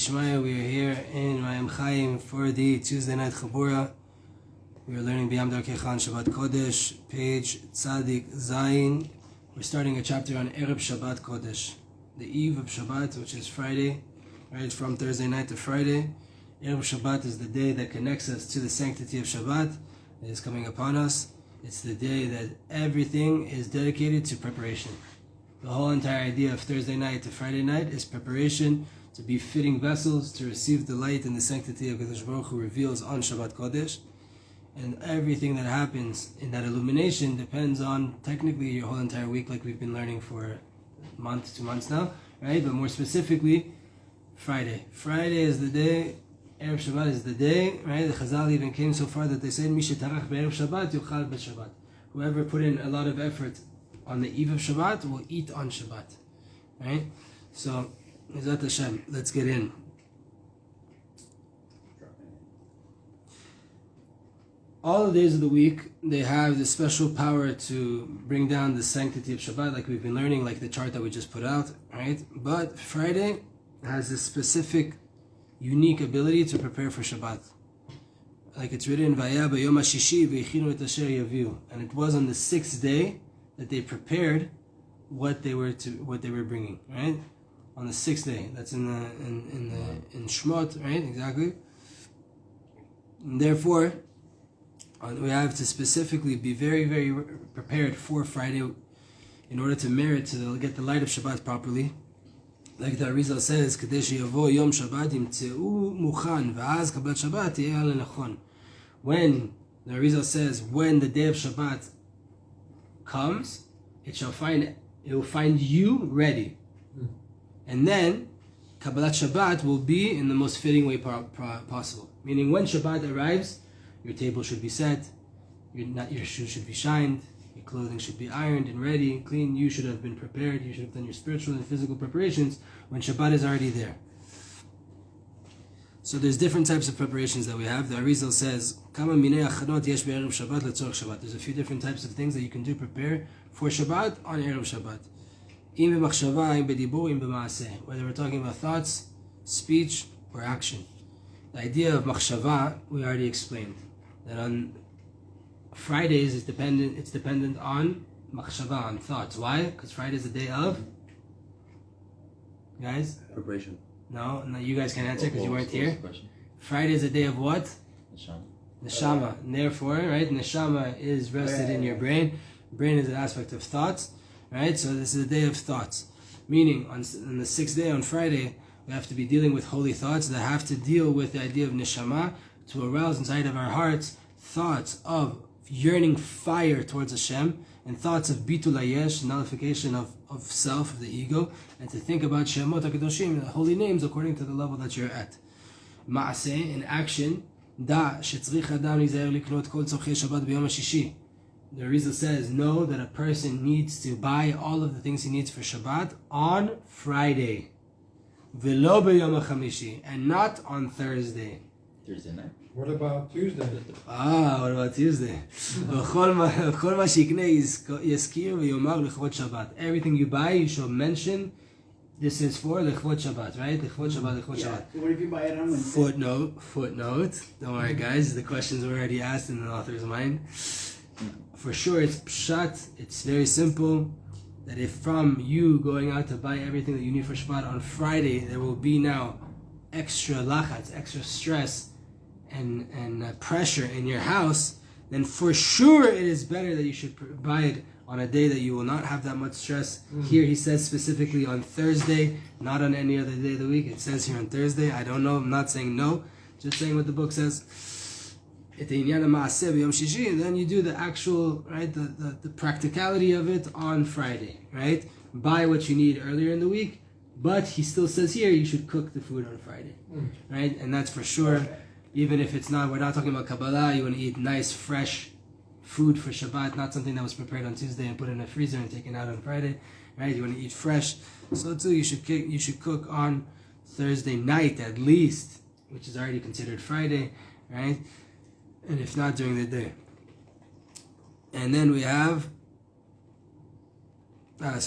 D'Shmaya, we are here in Rayam Chaim for the Tuesday night Chabura. We are learning B'yam Darkecha on Shabbat Kodesh, page Tzadik Zayin. We're starting a chapter on Erev Shabbat Kodesh, the eve of Shabbat, which is Friday, right, from Thursday night to Friday. Erev Shabbat is the day that connects us to the sanctity of Shabbat that is coming upon us. It's the day that everything is dedicated to preparation. The whole entire idea of Thursday night to Friday night is preparation to be fitting vessels to receive the light and the sanctity of Kadosh Baruch Hu reveals on Shabbat Kodesh. And everything that happens in that illumination depends on technically your whole entire week, like we've been learning for a month, 2 months now, right? But more specifically, Friday. Friday is the day, Erev Shabbat is the day, right? The Chazal even came so far that they said, Mi shetarach be'erev Shabbat, yuchal b'Shabbat. Whoever put in a lot of effort on the eve of Shabbat will eat on Shabbat, right? So, Mizat Hashem, let's get in. All the days of the week, they have this special power to bring down the sanctity of Shabbat, like we've been learning, like the chart that we just put out, right? But Friday has this specific, unique ability to prepare for Shabbat. Like it's written, Vaya b'yom hashishi v'yichinu et asher yaviu. And it was on the 6th day that they prepared what they were bringing, right? On the 6th day. That's in Shmot, right? Exactly. And therefore, we have to specifically be very, very prepared for Friday in order to merit to get the light of Shabbat properly. Like the Arizal says, Kadesh yavo yom Shabbat imtzeu muchan v'az kablat Shabbat yeh al nechon. When the Arizal says, when the day of Shabbat comes, it will find you ready, and then Kabbalat Shabbat will be in the most fitting way possible. Meaning, when Shabbat arrives, your table should be set, your shoes should be shined, your clothing should be ironed and ready and clean. You should have been prepared. You should have done your spiritual and physical preparations when Shabbat is already there. So there's different types of preparations that we have. The Arizal says, Kama minei achanot yesh be'erev Shabbat letzorech Shabbat. There's a few different types of things that you can do prepare for Shabbat on Erev Shabbat. Im b'machshava, im b'dibur, im b'maaseh. Whether we're talking about thoughts, speech, or action. The idea of machshava, we already explained. That on Fridays it's dependent on machshava, on thoughts. Why? Because Friday is the day of, guys? Preparation. No, you guys can answer because you weren't here. Friday is the day of what? Neshama. And therefore, right, neshama is rested in your brain. Brain is an aspect of thoughts, right? So this is the day of thoughts. Meaning, on the 6th day, on Friday, we have to be dealing with holy thoughts that have to deal with the idea of neshama, to arouse inside of our hearts thoughts of yearning fire towards Hashem, and thoughts of bitul hayesh, nullification of self, of the ego, and to think about Shemot HaKadoshim, the holy names, according to the level that you're at. Ma'aseh, in action, da shetzrich adam lizayer liknot kol tzorchei Shabbat b'yom hashishi. The Arizal says, know that a person needs to buy all of the things he needs for Shabbat on Friday. V'lo b'yom hachamishi, and not on Thursday. Thursday night. What about Tuesday? What about Tuesday? Everything you buy, you shall mention this is for Lechvot Shabbat, right? Lechvot Shabbat. What if you buy it on Wednesday? Footnote. Don't worry, guys. The questions were already asked in the author's mind. For sure, it's pshat. It's very simple. That if from you going out to buy everything that you need for Shabbat on Friday, there will be now extra lachatz, extra stress, and pressure in your house, then for sure it is better that you should buy it on a day that you will not have that much stress. Here he says specifically on Thursday, not on any other day of the week. It says here on Thursday. I don't know. I'm not saying no. Just saying what the book says. And then you do the actual, right, the practicality of it on Friday, right? Buy what you need earlier in the week, but he still says here you should cook the food on Friday, right? And that's for sure. Okay. Even if it's not, we're not talking about Kabbalah, you want to eat nice, fresh food for Shabbat, not something that was prepared on Tuesday and put in a freezer and taken out on Friday, right? You want to eat fresh. So too, you should cook on Thursday night at least, which is already considered Friday, right? And if not, during the day. And then we have Even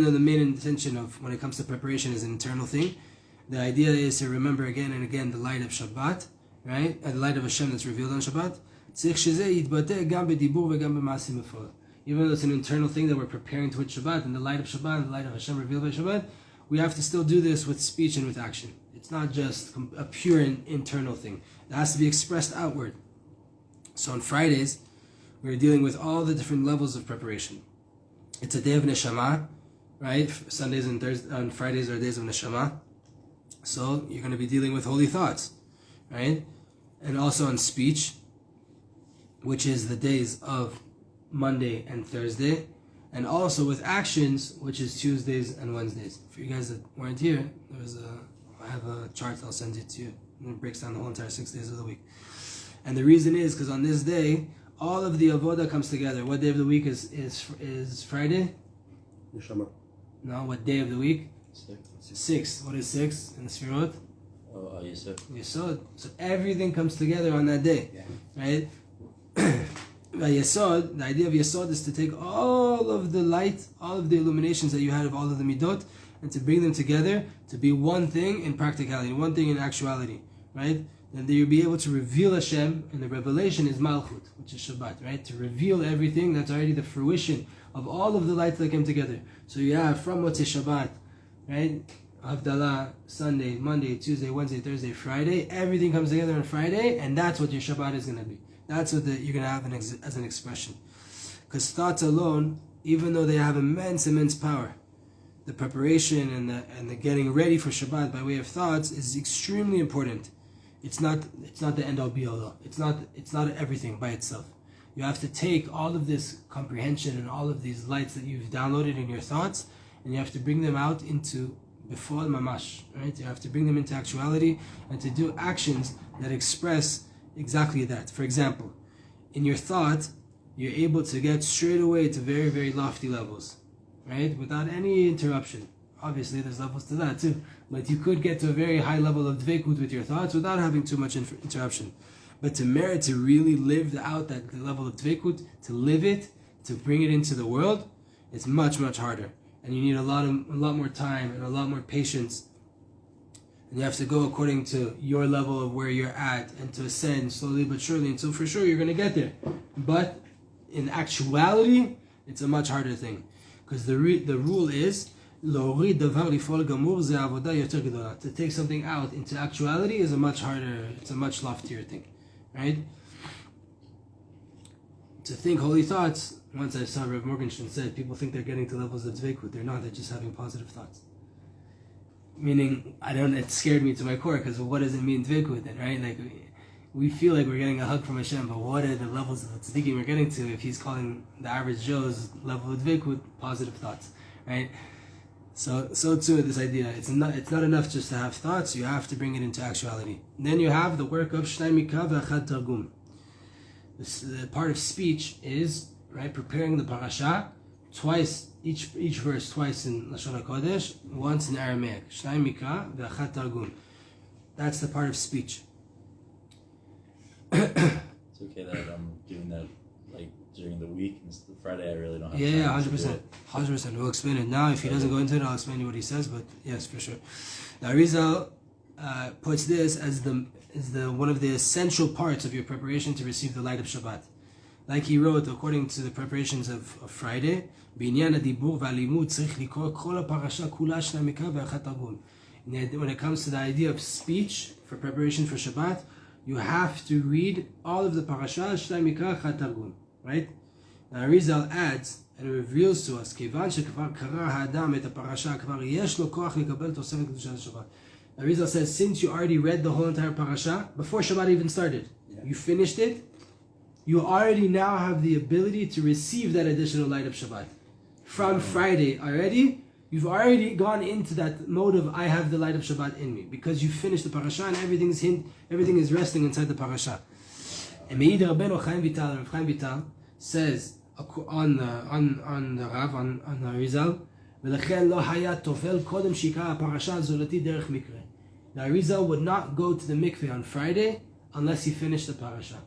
though the main intention of when it comes to preparation is an internal thing, the idea is to remember again and again the light of Shabbat, right? And the light of Hashem that's revealed on Shabbat. Even though it's an internal thing that we're preparing towards Shabbat, and the light of Shabbat, and the light of Hashem revealed by Shabbat, we have to still do this with speech and with action. It's not just a pure internal thing. It has to be expressed outward. So on Fridays, we're dealing with all the different levels of preparation. It's a day of Neshama, right? Sundays and Fridays are days of Neshama. So you're going to be dealing with holy thoughts, right? And also on speech, which is the days of Monday and Thursday, and also with actions, which is Tuesdays and Wednesdays. For you guys that weren't here, I have a chart, I'll send it to you, and it breaks down the whole entire 6 days of the week. And the reason is because on this day, all of the avoda comes together. What day of the week is Friday? Neshama. No, what day of the week? 6. What is 6 in the Sfirot? Yesod. Yesod. So everything comes together on that day, right? Yesod, the idea of Yesod is to take all of the light, all of the illuminations that you had of all of the midot, and to bring them together to be one thing in practicality, one thing in actuality, right? And then you'll be able to reveal Hashem, and the revelation is Malchut, which is Shabbat, right? To reveal everything, that's already the fruition of all of the lights that came together. So you have from Motzei Shabbat, right? Havdalah, Sunday, Monday, Tuesday, Wednesday, Thursday, Friday. Everything comes together on Friday, and that's what your Shabbat is going to be. That's what you're going to have as an expression. Because thoughts alone, even though they have immense power, the preparation and the getting ready for Shabbat by way of thoughts is extremely important. It's not the end all be all though. It's not everything by itself. You have to take all of this comprehension and all of these lights that you've downloaded in your thoughts, and you have to bring them out into before mamash, right? You have to bring them into actuality and to do actions that express exactly that. For example, in your thought, you're able to get straight away to very, very lofty levels, right? Without any interruption. Obviously, there's levels to that too. But you could get to a very high level of dveikut with your thoughts without having too much interruption. But to really live out that level of dveikut, to live it, to bring it into the world, it's much, much harder. And you need a lot more time and a lot more patience. And you have to go according to your level of where you're at and to ascend slowly but surely. And so for sure you're going to get there. But in actuality, it's a much harder thing. Because the rule is, to take something out into actuality is a much harder, it's a much loftier thing. Right? To think holy thoughts, once I saw Rav Morgenstern said, people think they're getting to levels of dveikut. They're not, they're just having positive thoughts. Meaning, it scared me to my core, because what does it mean dveikut then, right? Like, we feel like we're getting a hug from Hashem, but what are the levels of tzaddikim we're getting to if he's calling the average Joe's level of dveikut positive thoughts, right? So too this idea, it's not enough just to have thoughts, you have to bring it into actuality. And then you have the work of Shnai Mikra v'Echad Targum. The part of speech is, right, preparing the parasha twice, each verse twice in Lashon HaKodesh, once in Aramaic. Shnai Mikra v'Echad Targum. That's the part of speech. It's okay that I'm doing that like during the week, and Friday I really don't have time. Yeah, 100%. We'll explain it now. If he doesn't go into it, I'll explain you what he says, but yes, for sure. Now Rizal puts this as the one of the essential parts of your preparation to receive the light of Shabbat. Like he wrote, according to the preparations of Friday, when it comes to the idea of speech for preparation for Shabbat, you have to read all of the parasha, right? Now Rizal adds and reveals to us, now Rizal says, since you already read the whole entire parasha, before Shabbat even started, you finished it, you already now have the ability to receive that additional light of Shabbat. From Friday already, you've already gone into that mode of, I have the light of Shabbat in me, because you finished the parasha and everything is resting inside the parasha. And Meid Rabbeinu Chaim Vital says on the Rav, on the Rizal, ולכן לא היה טובל קודם שיקרא הפרשה הזולתי דרך מקרה. Now Rizal would not go to the mikveh on Friday unless he finished the parasha.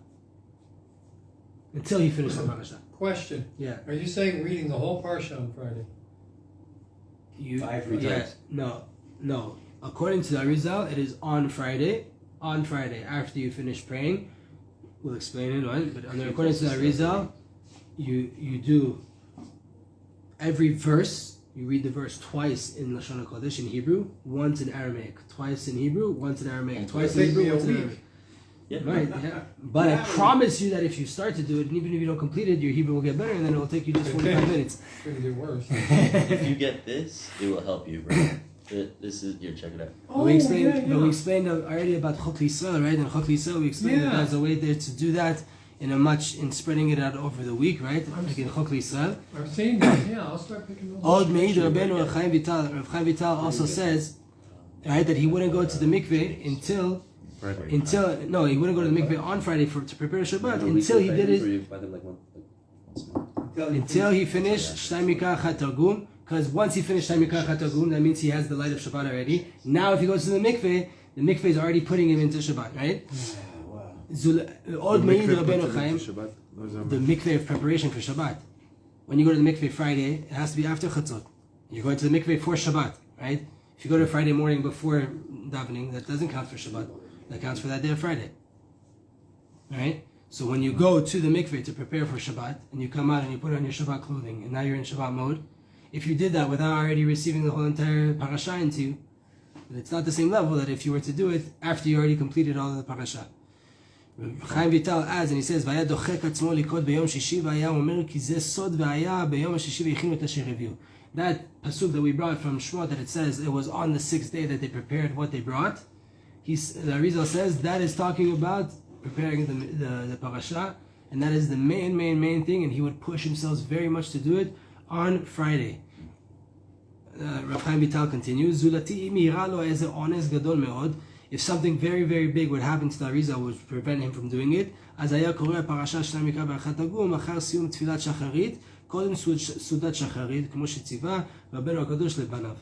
Until he finished the parasha. Question. Yeah. Are you saying reading the whole Parsha on Friday? Three times. No. According to the Arizal, it is on Friday. On Friday, after you finish praying, we'll explain it, right? But according to the Arizal, you do every verse. You read the verse twice in Lashon HaKodesh in Hebrew, once in Aramaic. Twice in Hebrew, once in Aramaic. Twice in Hebrew, once in Aramaic. Yeah. Right, yeah. But I promise you that if you start to do it, and even if you don't complete it, your Hebrew will get better, and then it will take you just 45 minutes. It's going to get worse. If you get this, it will help you, bro. This is here. Check it out. We explained already about Chok Yisrael, right? And Chok Yisrael, we explained that there's a way there to do that in spreading it out over the week, right? Like in Chok Yisrael. I've seen that. Yeah, I'll start picking those. Old Meid Rabbeinu Rav Chaim Vital. Rav Chaim Vital also says, right, that he wouldn't go to the mikveh he wouldn't go to the mikveh on Friday to prepare Shabbat until he did it. Until he finished Shnai Mikra Chat Targum. Because once he finished Shnai Mikra Chat Targum, that means he has the light of Shabbat already. Now if he goes to the mikveh is already putting him into Shabbat, right? Old Meid Rabbeinu Chaim, the mikveh of preparation for Shabbat. When you go to the mikveh Friday, it has to be after Chatzot. You're going to the mikveh for Shabbat, right? If you go to Friday morning before davening, that doesn't count for Shabbat. That counts for that day of Friday. Alright? So when you go to the mikveh to prepare for Shabbat, and you come out and you put on your Shabbat clothing, and now you're in Shabbat mode, if you did that without already receiving the whole entire parasha into you, it's not the same level that if you were to do it after you already completed all of the parasha. Chaim Vital adds, and he says, "Vaya dochek atzmo likot beyom shishi, vaya omer ki ze sod vaya beyom hashishi v'yichinu et asher haviu." That pasuk that we brought from Shemot, that it says it was on the sixth day that they prepared what they brought. The Arizal says that is talking about preparing the parasha, and that is the main thing, and he would push himself very much to do it on Friday. Rav Chaim Vital continues, Zulati imira lo eze ones gadol meod. If something very, very big would happen to the Arizal, would prevent him from doing it, אז היה קורא פרשה שניים מקרא באחת תרגום, אחר סיום תפילת שחרית, קודם סעודת שחרית, כמו שציווה רבנו הקדוש לבניו.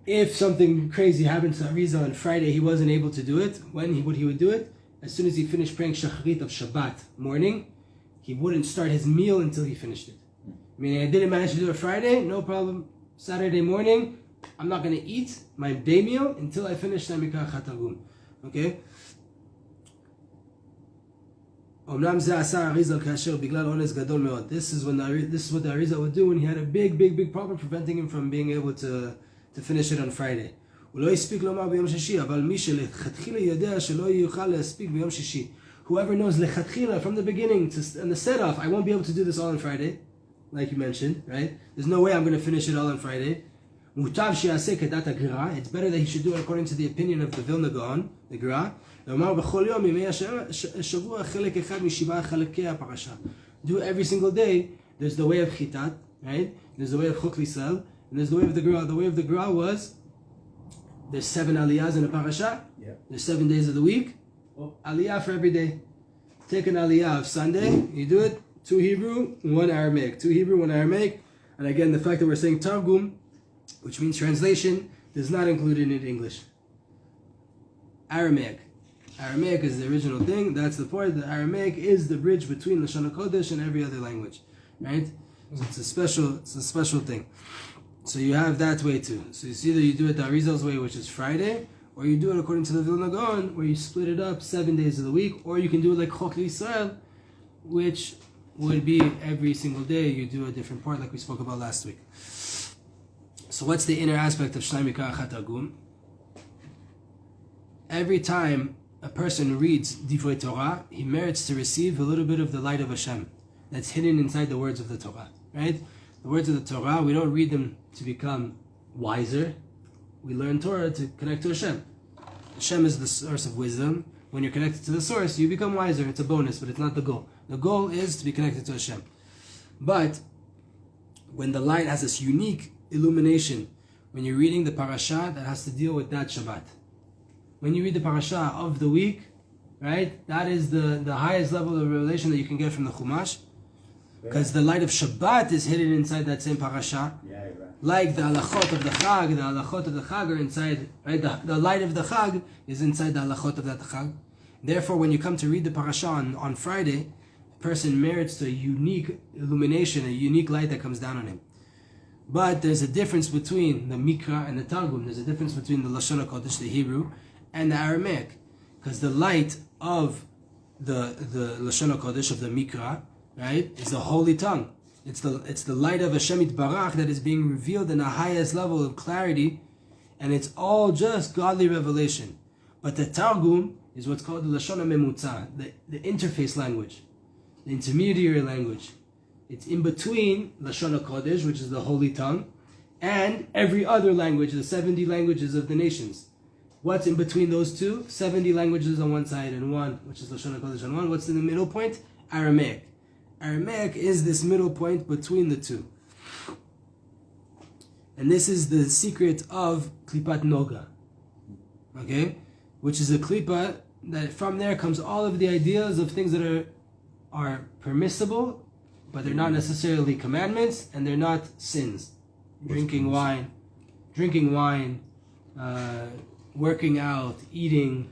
If something crazy happened to Arizal on Friday, he wasn't able to do it. He would do it? As soon as he finished praying Shacharit of Shabbat morning, he wouldn't start his meal until he finished it. Meaning, I didn't manage to do it Friday, no problem. Saturday morning, I'm not going to eat my day meal until I finish Namikah Chatagum. Okay? This is what the Arizal would do when he had a big problem preventing him from being able to finish it on Friday. Whoever knows lechatchila from the beginning and the set-off, I won't be able to do this all on Friday, like you mentioned, right? There's no way I'm going to finish it all on Friday. It's better that he should do it according to the opinion of the Vilna Gaon, the Gra. Do every single day. There's the way of Chitat, right? There's the way of Chok Lisel, and there's the way of the Gra. The way of the Gra was there's 7 aliyahs in a parasha. Yeah. There's 7 days of the week. Aliyah for every day. Take an aliyah of Sunday. You do it 2 Hebrew, 1 Aramaic. 2 Hebrew, 1 Aramaic. And again, the fact that we're saying Targum, which means translation, does not include it in English. Aramaic. Aramaic is the original thing. That's the part. The Aramaic is the bridge between Lashon HaKodesh and every other language, right? So it's a special thing. So you have that way too. So it's either you do it the Arizal's way, which is Friday, or you do it according to the Vilna Gaon, where you split it up 7 days of the week, or you can do it like Chok Yisrael, which would be every single day you do a different part, like we spoke about last week. So what's the inner aspect of Shnai Mikra Achat Targum? Every time a person reads Divrei Torah, he merits to receive a little bit of the light of Hashem that's hidden inside the words of the Torah, right? The words of the Torah, we don't read them to become wiser. We learn Torah to connect to Hashem. Hashem is the source of wisdom. When you're connected to the source, you become wiser. It's a bonus, but it's not the goal. The goal is to be connected to Hashem. But when the light has this unique illumination, when you're reading the parasha that has to deal with that Shabbat, when you read the parasha of the week, right, that is the highest level of revelation that you can get from the Chumash, because the light of Shabbat is hidden inside that same parasha. Yeah, you're right. Like the halachot of the Chag are inside, right? The light of the Chag is inside the halachot of that Chag. Therefore, when you come to read the parasha on Friday, person merits to a unique illumination, a unique light that comes down on him. But there's a difference between the Mikra and the Targum. There's a difference between the Lashon HaKodesh, the Hebrew, and the Aramaic. Because the light of the Lashon HaKodesh, of the Mikra, right, is the holy tongue. It's the light of Hashem Yitbarach that is being revealed in the highest level of clarity, and it's all just godly revelation. But the Targum is what's called the Lashon HaMemutza, the interface language, the intermediary language. It's in between Lashon HaKodesh, which is the holy tongue, and every other language, the 70 languages of the nations. What's in between those two? 70 languages on one side and one, which is Lashon HaKodesh on one. What's in the middle point? Aramaic. Aramaic is this middle point between the two. And this is the secret of Klipat Noga. Okay? Which is a klipa that from there comes all of the ideas of things that are permissible, but they're not necessarily commandments, and they're not sins. Drinking wine, working out, eating,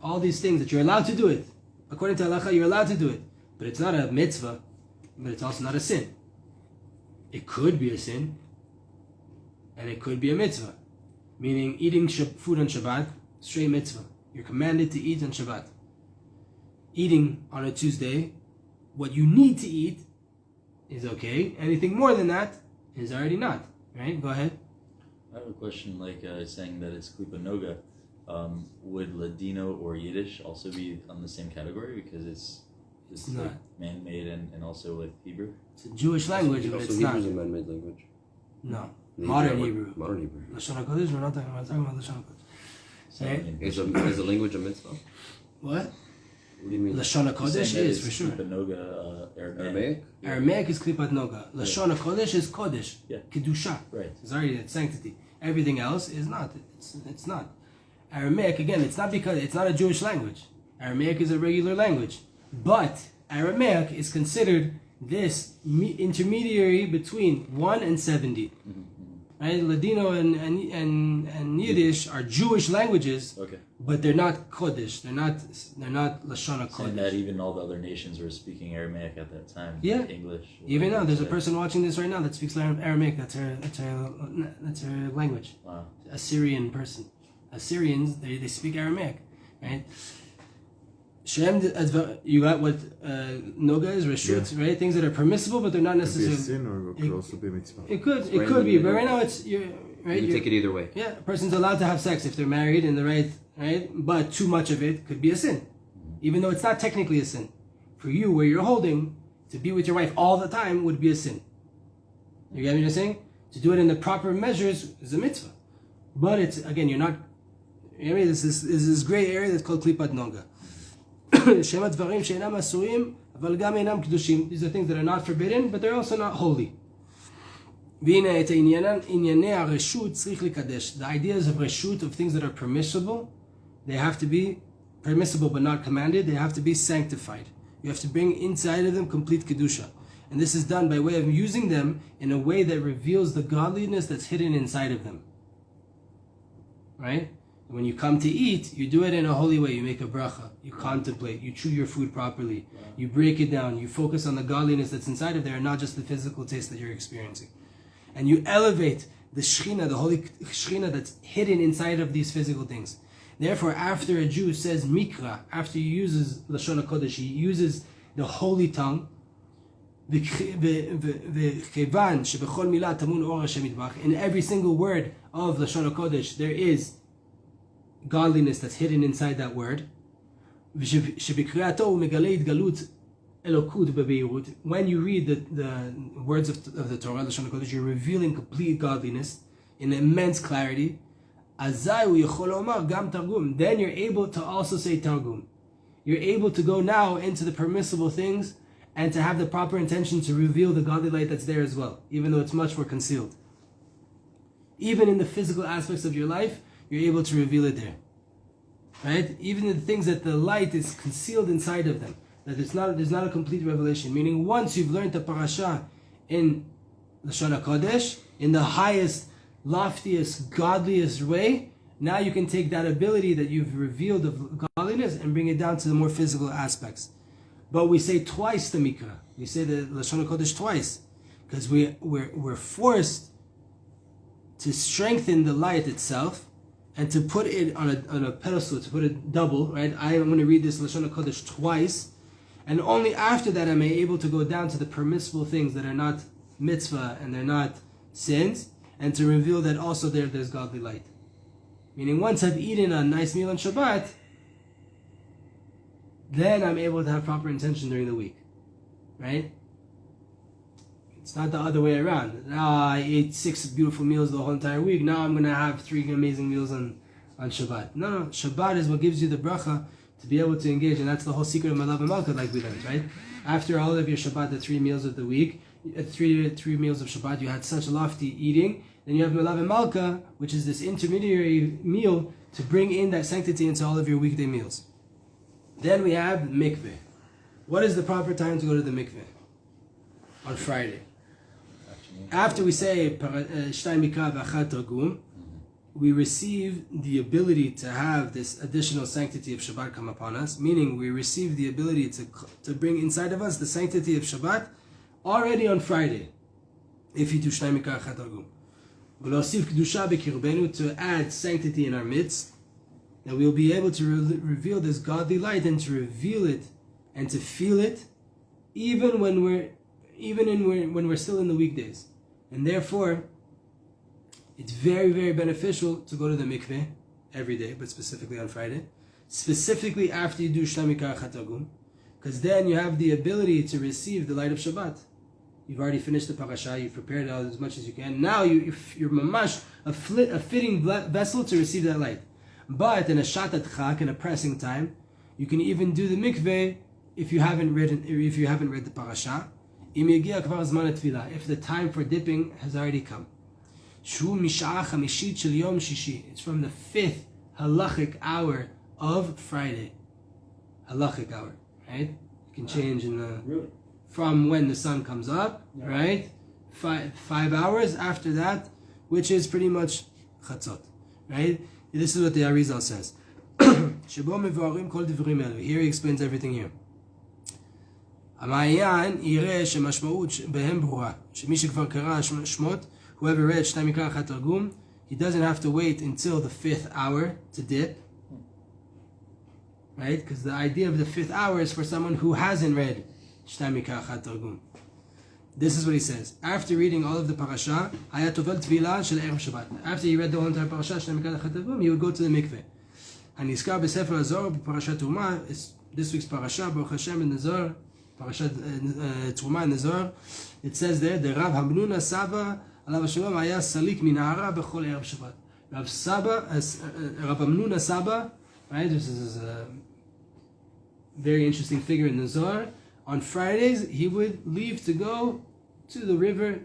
all these things that you're allowed to do it. According to halacha, you're allowed to do it. But it's not a mitzvah, but it's also not a sin. It could be a sin, and it could be a mitzvah. Meaning eating food on Shabbat, straight mitzvah. You're commanded to eat on Shabbat. Eating on a Tuesday, what you need to eat is okay. Anything more than that is already not. Right? Go ahead. I have a question, saying that it's Klipa Noga. Would Ladino or Yiddish also be on the same category because it's not like man-made and also with Hebrew? It's a Jewish language, but it's not. Hebrew is a man-made language. No. Modern Hebrew. Modern Hebrew. Lashon HaKodesh, we're not talking about Lashon HaKodesh. So, Right? Is the language a mitzvah? What? What do you mean? Lashon HaKodesh is, for sure. Klipa Noga, Aramaic? Aramaic is Klipat Noga. Lashon HaKodesh is Kodesh. Yeah. Kedusha. Right. It's already that sanctity. Everything else is not. It's not. Aramaic, again, it's not because it's not a Jewish language. Aramaic is a regular language. But Aramaic is considered this intermediary between 1 and 70. Right? Ladino and Yiddish are Jewish languages, okay. but they're not Kodesh. They're not Lashon And that HaKodesh. even all the other nations were speaking Aramaic at that time. Yeah. Like English. Even now, there's a person watching this right now that speaks Aramaic. That's her language. Wow. Assyrian person. Assyrians, they speak Aramaic, right? Shem, you got what Noga is, Reshut, right? Things that are permissible, but they're not Could be a necessarily. sin or could also be a mitzvah. It could be, but right now it's right. You can take it either way. Yeah, a person's allowed to have sex if they're married in the right, but too much of it could be a sin, even though it's not technically a sin. For you, where you're holding, to be with your wife all the time would be a sin. You get what I'm saying? To do it in the proper measures is a mitzvah, but it's again, you're not. You know what I mean? This is this gray area that's called klipat noga. These are things that are not forbidden, but they're also not holy. The ideas of reshut, of things that are permissible, they have to be permissible but not commanded. They have to be sanctified. You have to bring inside of them complete kedusha, and this is done by way of using them in a way that reveals the godliness that's hidden inside of them. Right? When you come to eat, you do it in a holy way. You make a bracha. You contemplate. You chew your food properly. You break it down. You focus on the godliness that's inside of there and not just the physical taste that you're experiencing. And you elevate the Shekhinah, the holy Shekhinah that's hidden inside of these physical things. Therefore, after a Jew says Mikra, after he uses Lashon HaKodesh, he uses the holy tongue, in every single word of Lashon HaKodesh, there is godliness that's hidden inside that word. When you read the words of the Torah, Lashon HaKodesh, you're revealing complete godliness in immense clarity. Then you're able to also say Targum. You're able to go now into the permissible things and to have the proper intention to reveal the godly light that's there as well, even though it's much more concealed. Even in the physical aspects of your life, you're able to reveal it there. Right? Even the things that the light is concealed inside of them. That there's not a complete revelation. Meaning once you've learned the parasha in Lashon HaKodesh, in the highest, loftiest, godliest way, now you can take that ability that you've revealed of godliness and bring it down to the more physical aspects. But we say twice the Mikra. We say the Lashon HaKodesh twice. Because we're forced to strengthen the light itself and to put it on a pedestal, to put it double, right? I'm going to read this Lashon HaKodesh twice, and only after that am I able to go down to the permissible things that are not mitzvah and they're not sins, and to reveal that also there's godly light. Meaning once I've eaten a nice meal on Shabbat, then I'm able to have proper intention during the week, right? It's not the other way around. Now I ate 6 beautiful meals the whole entire week. Now I'm going to have 3 amazing meals on Shabbat. No. Shabbat is what gives you the bracha to be able to engage. And that's the whole secret of Malav and Malka, like we learned, right? After all of your Shabbat, the 3 meals of the week, 3 meals of Shabbat, you had such lofty eating. Then you have Malav and Malka, which is this intermediary meal to bring in that sanctity into all of your weekday meals. Then we have mikveh. What is the proper time to go to the mikveh? On Friday. After we say Shtay Mikra v'Achad Targum, we receive the ability to have this additional sanctity of Shabbat come upon us, meaning we receive the ability to bring inside of us the sanctity of Shabbat already on Friday, if you do Shtay Mikra v'Achad Targum. V'losif Kedusha b'kirbenu, to add sanctity in our midst, that we'll be able to reveal this godly light and to reveal it and to feel it even when we're still in the weekdays. And therefore, it's very, very beneficial to go to the mikveh every day, but specifically on Friday. Specifically after you do Shtay Mikra v'Achad Targum, because then you have the ability to receive the light of Shabbat. You've already finished the parasha, you've prepared it as much as you can. Now you're mamash, a fitting vessel to receive that light. But in a shatat chak, in a pressing time, you can even do the mikveh if you haven't read the parasha. If the time for dipping has already come. It's from the 5th halachic hour of Friday. Halachic hour, right? It can change from when the sun comes up, right? 5 hours after that, which is pretty much chatzot, right? This is what the Arizal says. Here he explains everything here. המעיין יראה שמשמעות בהם ברורה, שמי שכבר קרא שמות, whoever read שתיים מקרא אחד תרגום, he doesn't have to wait until the 5th hour to dip, right? Because the idea of the 5th hour is for someone who hasn't read שתיים מקרא אחד תרגום. This is what he says. After reading all of the parasha, היה טובל טבילה של ערב שבת. After he read the whole entire parasha, שתיים מקרא אחד תרגום, he would go to the mikveh. הנזכר בספר הזוהר, בפרשת תרומה, this week's parasha, ברוך השם in the Zohar, Parashat Truma in the Zohar, it says there, the Rav Hamnuna Saba, alav Shalom, haya salik minahara b'chol erev Shabbat. Rav Hamnuna Saba, right? This is a very interesting figure in the Zohar. On Fridays, he would leave to go to the river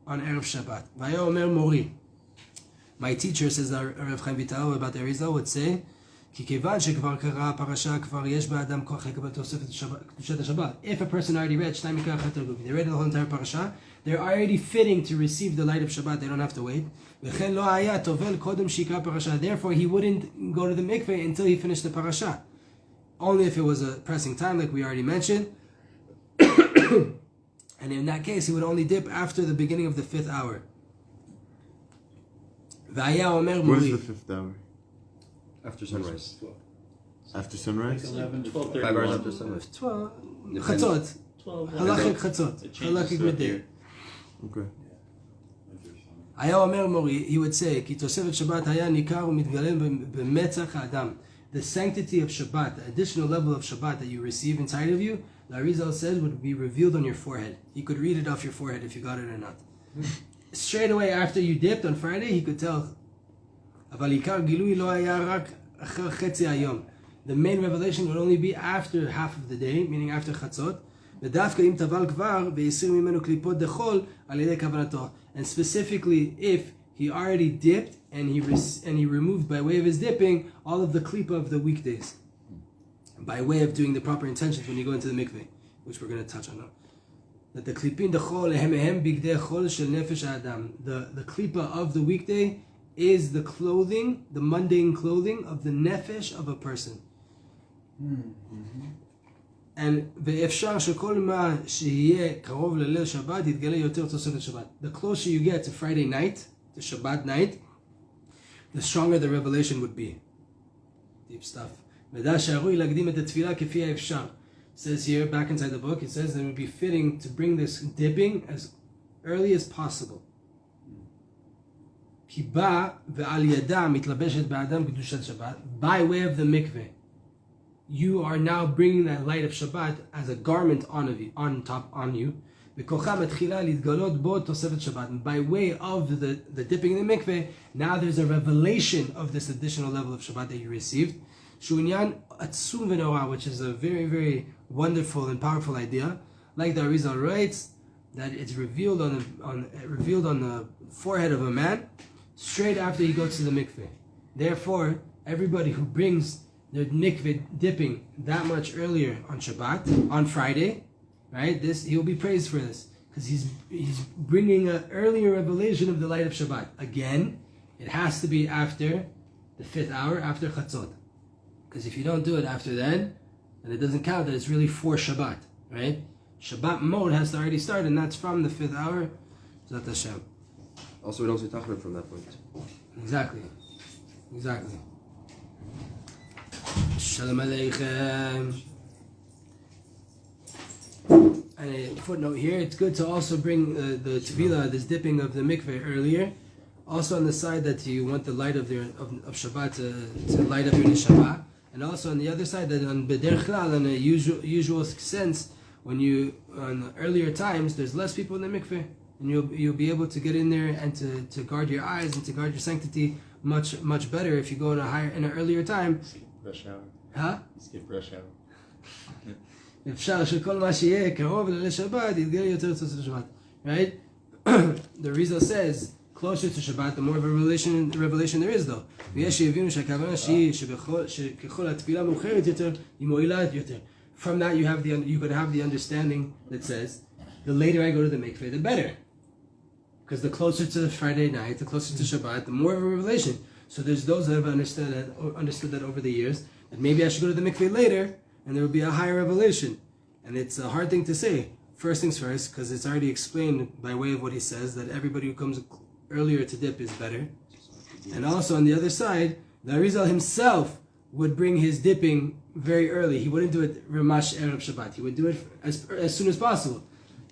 on erev Shabbat. Vaya omer mori. My teacher, says Rav Chaim Vital about the Arizal, would say, כי כיוון שכבר קרא הפרשה, כבר יש באדם כוח לקבל תוספת קדושת השבת. If a person already read שתיים מקרא אחד תרגום, they read the whole entire parasha, they're already fitting to receive the light of Shabbat, they don't have to wait. וכן לא היה טובל קודם שיקרא פרשה, therefore he wouldn't go to the mikveh until he finished the parasha. Only if it was a pressing time, like we already mentioned. And in that case, he would only dip after the beginning of the 5th hour. והיה אומר What מורי. is the 5th hour? After sunrise. After sunrise? 12:30. 5 hours after sunrise. 12. חצות. 12. halachic חצות. halachic midday. Okay. היה אומר מורי, he would say, כי תוספת שבת היה ניכר ומתגלם במצח האדם. The sanctity of Shabbat, the additional level of Shabbat that you receive inside of you, the Arizal says would be revealed on your forehead. You could read it off your forehead if you got it or not. Straight away after you dipped on Friday, he could tell. אבל עיקר גילוי לא היה רק אחר חצי היום. The main revelation would only be after half of the day, meaning after חצות. ודווקא אם טבל כבר והסיר ממנו קליפות דחול על ידי כוונתו. And specifically if he already dipped and he removed by way of his dipping all of the klipa of the weekdays. By way of doing the proper intentions when you go into the mikveh, which we're going to touch on now. That the klipin dechol ehem bigdei chol shel nefesh adam. The klipa of the weekday is the clothing, the mundane clothing of the nefesh of a person. and ואפשר שכל מה שיהיה קרוב לליל שבת יתגלה יותר תוספת שבת. The closer you get to Friday night, to Shabbat night, the stronger the revelation would be. Deep stuff. ודע שהראוי להקדים את התפילה כפי האפשר. It says here, back inside the book, it says that it would be fitting to bring this dipping as early as possible. כי בא ועל ידה מתלבשת באדם קדושת שבת, by way of the mikveh. You are now bringing that light of Shabbat as a garment on top on you. וכוחה מתחילה להתגלות בו תוספת שבת. And by way of the dipping in the mikveh, now there's a revelation of this additional level of Shabbat that you received. שהוא עניין עצום ונורא, which is a very, very wonderful and powerful idea. Like the Arizal writes, that it's revealed on the forehead of a man straight after he goes to the mikveh. Therefore, everybody who brings their mikveh dipping that much earlier on Shabbat, on Friday, right? He'll be praised for this because he's bringing an earlier revelation of the light of Shabbat. Again, it has to be after the 5th hour, after Chatzot, because if you don't do it after then it doesn't count that it's really for Shabbat, right? Shabbat mode has to already start, and that's from the 5th hour. Zat Hashem. Also, we don't say Tachanun from that point. Exactly. Shalom Aleichem. And a footnote here, it's good to also bring the tevilah, this dipping of the mikveh earlier. Also on the side that you want the light of Shabbat to light up your neshama. And also on the other side that on b'derech klal, in a usual sense, when on the earlier times, there's less people in the mikveh. And you'll be able to get in there and to guard your eyes and to guard your sanctity much better if you go in an earlier time. Skip rush hour. Huh? Skip rush hour. אפשר שכל מה שיהיה קרוב לליל שבת יתגלה יותר תוספת שבת. Right? The Rizal says, closer to Shabbat, the more of a revelation there is though. ויש שיבינו שהכוונה שהיא שככל התפילה מאוחרת יותר, היא מועילה יותר. From that you could have the understanding that says, the later I go to the mikveh, the better. Because the closer to the Friday night, the closer to Shabbat, the more of a revelation. So there's those that have understood that over the years, that maybe I should go to the mikveh later, and there will be a higher revelation. And it's a hard thing to say. First things first, because it's already explained by way of what he says, that everybody who comes earlier to dip is better. And also on the other side, the Arizal himself would bring his dipping very early. He wouldn't do it Ramash Erev Shabbat. He would do it as soon as possible.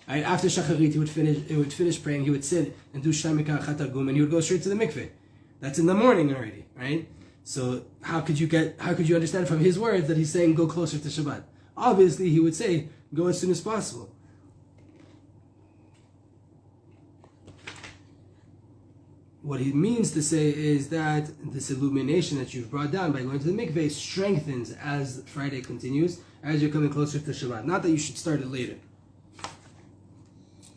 Right? After Shacharit, he would finish praying, he would sit and do Shamika Chatargum, and he would go straight to the mikveh. That's in the morning already, right? So how could you understand from his words that he's saying go closer to Shabbat? Obviously, he would say go as soon as possible. What he means to say is that this illumination that you've brought down by going to the mikveh strengthens as Friday continues, as you're coming closer to Shabbat. Not that you should start it later.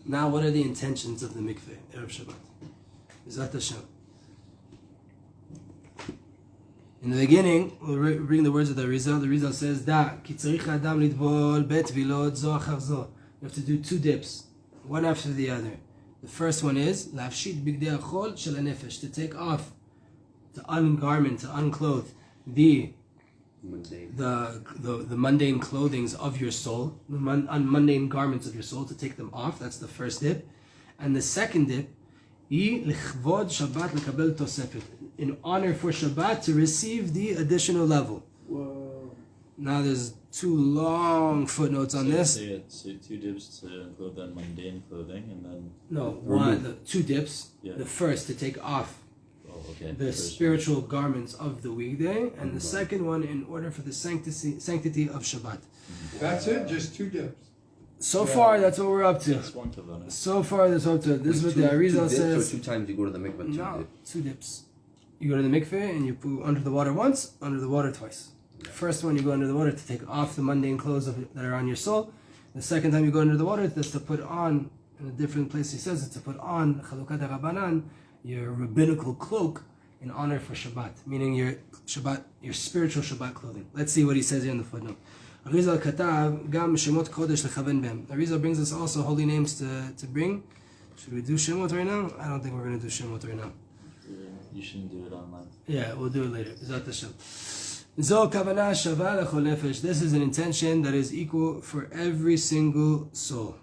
Now, what are the intentions of the mikveh, Erev Shabbat? Zat Hashem. In the beginning, we'll bring the words of the Arizal. The Arizal says, Da, ki tzarich adam litbol bet vilot zo achar zo. You have to do 2 dips, one after the other. The first one is, lafshit bigdei achol shel hanefesh, to take off, to ungarment, to unclothe the mundane clothings of your soul, the mundane garments of your soul, to take them off. That's the first dip. And the second dip, lichvod Shabbat lekabel tosefet, in honor for Shabbat to receive the additional level. Whoa. Now there's 2 long footnotes on this. So you had 2 dips to include that mundane clothing, and then... No, 2 dips. Yeah. The first to take off the First spiritual garments of the weekday, and the second one in order for the sanctity of Shabbat. That's it? Just 2 dips? So far, that's what we're up to. That's one kavana. So far, that's up to. This is what the Arizal says. So 2 times you go to the mikveh. No, 2 dips. You go to the mikveh and you put under the water once, under the water twice. The first one, you go under the water to take off the mundane clothes that are on your soul. The second time you go under the water, that's to put on, in a different place he says, it's to put on Chalukat HaRabbanan, your rabbinical cloak, in honor for Shabbat, meaning your spiritual Shabbat clothing. Let's see what he says here in the footnote. Arizal katav gam shemot kodesh lechaven behem. Arizal brings us also holy names to bring. Should we do shemot right now? I don't think we're going to do shemot right now. You shouldn't do it online. Yeah, we'll do it later. Zat Hashem. Zo kavana shava lechol nefesh. This is an intention that is equal for every single soul.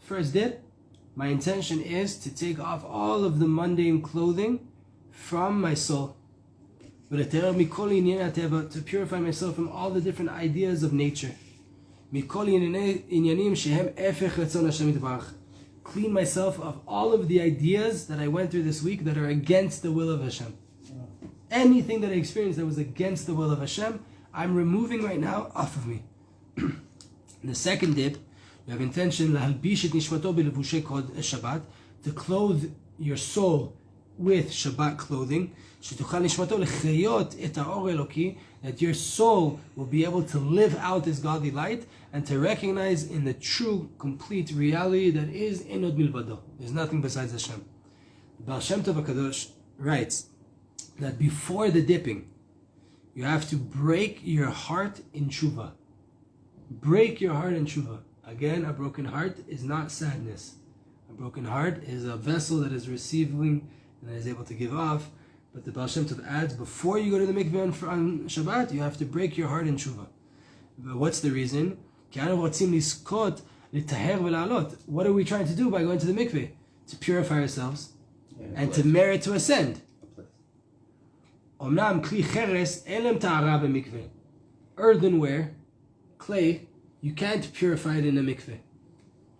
First dip, my intention is to take off all of the mundane clothing from my soul. To purify myself from all the different ideas of nature. Clean myself of all of the ideas that I went through this week that are against the will of Hashem. Anything that I experienced that was against the will of Hashem, I'm removing right now off of me. The second dip, you have intention Shabbat, to clothe your soul with Shabbat clothing, that your soul will be able to live out this godly light and to recognize in the true, complete reality that is Enod Milvado. There's nothing besides Hashem. Baal Shem Tov HaKadosh writes that before the dipping, you have to break your heart in tshuva. Break your heart in tshuva. Again, a broken heart is not sadness. A broken heart is a vessel that is receiving and that is able to give off. But the Baal Shem Tov adds, before you go to the mikveh on Shabbat, you have to break your heart in tshuva. But what's the reason? What are we trying to do by going to the mikveh? To purify ourselves and to merit to ascend. Earthenware, clay, you can't purify it in a mikveh.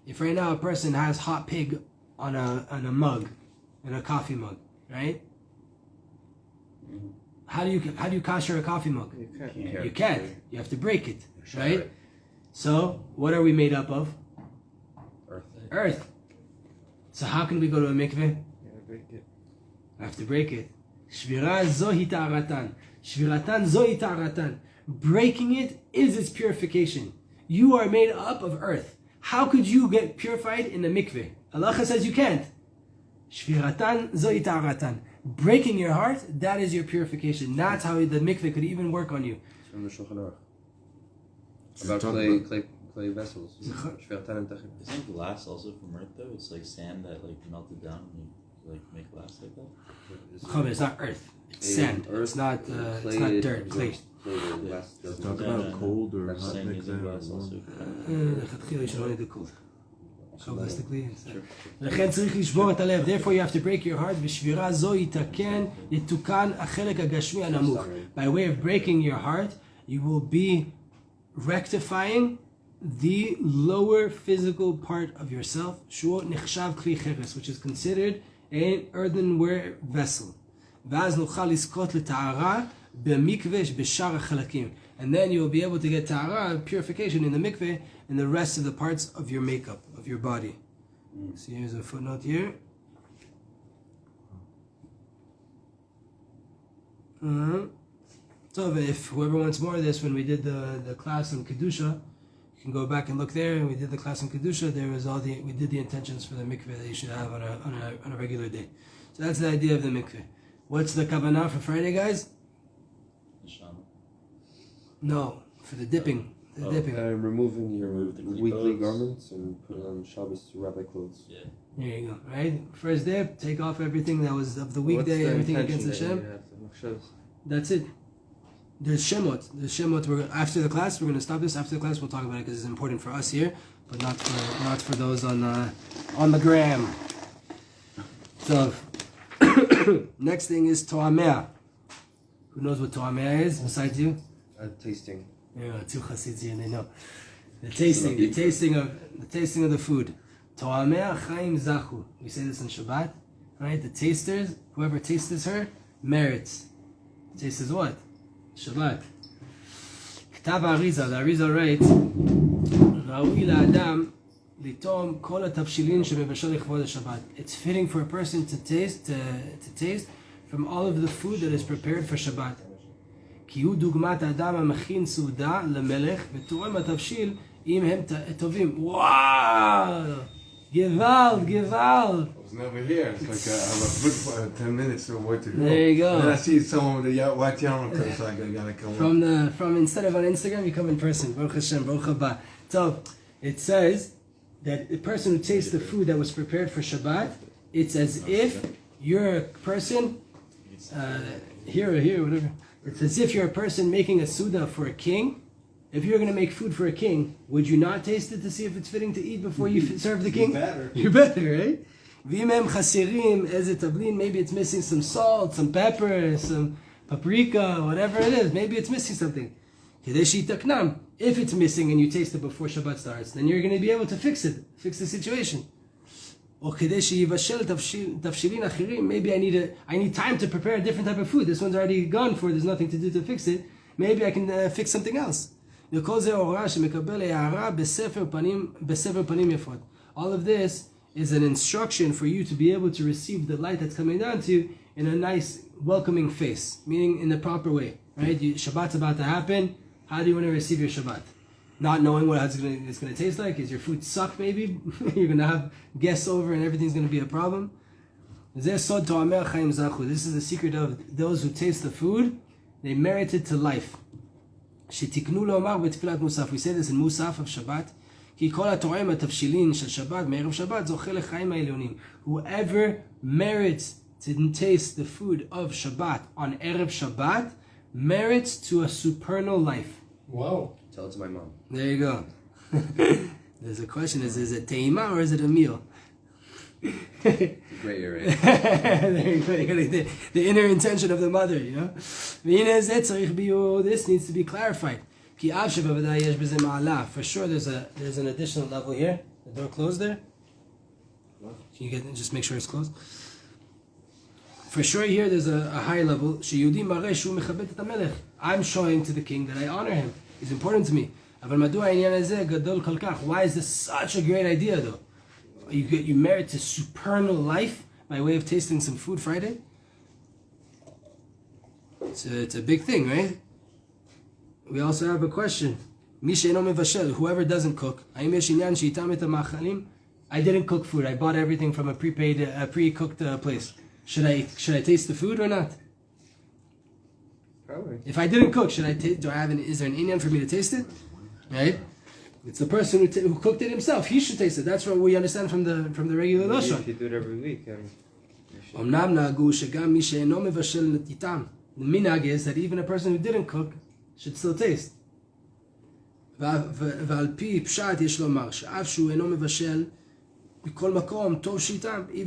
If right now a person has hot pig on a mug, in a coffee mug, right? How do you kasher a coffee mug? You can't. You have to break it, right? So what are we made up of? Earth. So how can we go to a mikveh? I have to break it. Shvira zohi ta'aratan. Shviratan zohi ta'aratan. Breaking it is its purification. You are made up of earth. How could you get purified in a mikveh? Allah says you can't. Shviratan zohi ta'aratan. Breaking your heart, that is your purification. That's how the mikveh could even work on you. It's from the Shulchan Aruch. About clay vessels. Isn't glass also from earth though? It's like sand that like melted down and you like make glass like that? It's not earth. It's sand. It's not dirt. Clay. Talk about cold or hot Saying using glass mikveh. also. You should only do cold. Therefore you have to break your heart. By way of breaking your heart, you will be rectifying the lower physical part of yourself, which is considered an earthenware vessel. And then you will be able to get ta'ara, purification in the mikveh, in the rest of the parts of your makeup, of your body. So here's a footnote here. So if whoever wants more of this, when we did the class on Kedusha, you can go back and look there. And we did the class on Kedusha. There was we did the intentions for the mikveh that you should have on a regular day. So that's the idea of the mikveh. What's the kavanah for Friday, guys? No, for the dipping. Dipping. Removing your weekly clothes. garments and put on Shabbos rabbi clothes. Yeah. There you go. Right? First dip, take off everything that was of the weekday, everything against Hashem. That's it. There's Shemot. After the class, we're going to stop this. After the class, we'll talk about it because it's important for us here, but not for those on the gram. So, next thing is To'amea. Who knows what To'amea is besides you? Tasting. Yeah, two Chasidzi and they know. The tasting of the food. To'amea chaim zachu. We say this on Shabbat, right? The tasters, whoever tastes her, merits. Tastes what? Shabbat. Ktav Arizal. The Arizal writes, Ra'ui la'adam litom kol ha'tavshilin shemevashal lichvod Shabbat. It's fitting for a person to taste from all of the food that is prepared for Shabbat. כי הוא דוגמת האדם המכין סעודה למלך ותורם התבשיל אם הם טובים. וואו! גוואלד! I was never here. It's like I have a good 10 minutes to wait to go. There you go. And I see someone with a white yarmulke, so I gotta come. From instead of on Instagram, you come in person. Baruch Hashem, Baruch Haba. So it says that the person who tastes the food that was prepared for Shabbat, it's as if you're a person, here, whatever. It's as if you're a person making a Suda for a king. If you're going to make food for a king, would you not taste it to see if it's fitting to eat before you serve the king? You're better, right? Maybe it's missing some salt, some pepper, some paprika, whatever it is. Maybe it's missing something. If it's missing and you taste it before Shabbat starts, then you're going to be able to fix the situation. Maybe I need time to prepare a different type of food. This one's already gone for, there's nothing to do to fix it. Maybe I can fix something else. All of this is an instruction for you to be able to receive the light that's coming down to you in a nice, welcoming face, meaning in the proper way. Right? Shabbat's about to happen. How do you want to receive your Shabbat? Not knowing what it's going to taste like. Is your food suck, maybe? You're going to have guests over and everything's going to be a problem. This is the secret of those who taste the food. They merit it to life. We say this in Musaf of Shabbat. Whoever merits to taste the food of Shabbat on Erev Shabbat merits to a supernal life. Wow. Tell it to my mom. There you go. There's a question: is it teima or is it a meal? Great area. There you go. The inner intention of the mother, you know. This needs to be clarified. For sure, there's an additional level here. The door closed there. Can you just make sure it's closed? For sure, here there's a high level. I'm showing to the king that I honor him. He's important to me. Why is this such a great idea, though? You merit to supernal life by way of tasting some food Friday. It's a big thing, right? We also have a question. Whoever doesn't cook. I didn't cook food. I bought everything from a pre-cooked place. Should I taste the food or not? Probably. If I didn't cook, should I taste? Is there an inyan for me to taste it? Right? It's the person who cooked it himself. He should taste it. That's what we understand from the regular lashon. If you do it every week, The minhag is that even a person who didn't cook should still taste. Even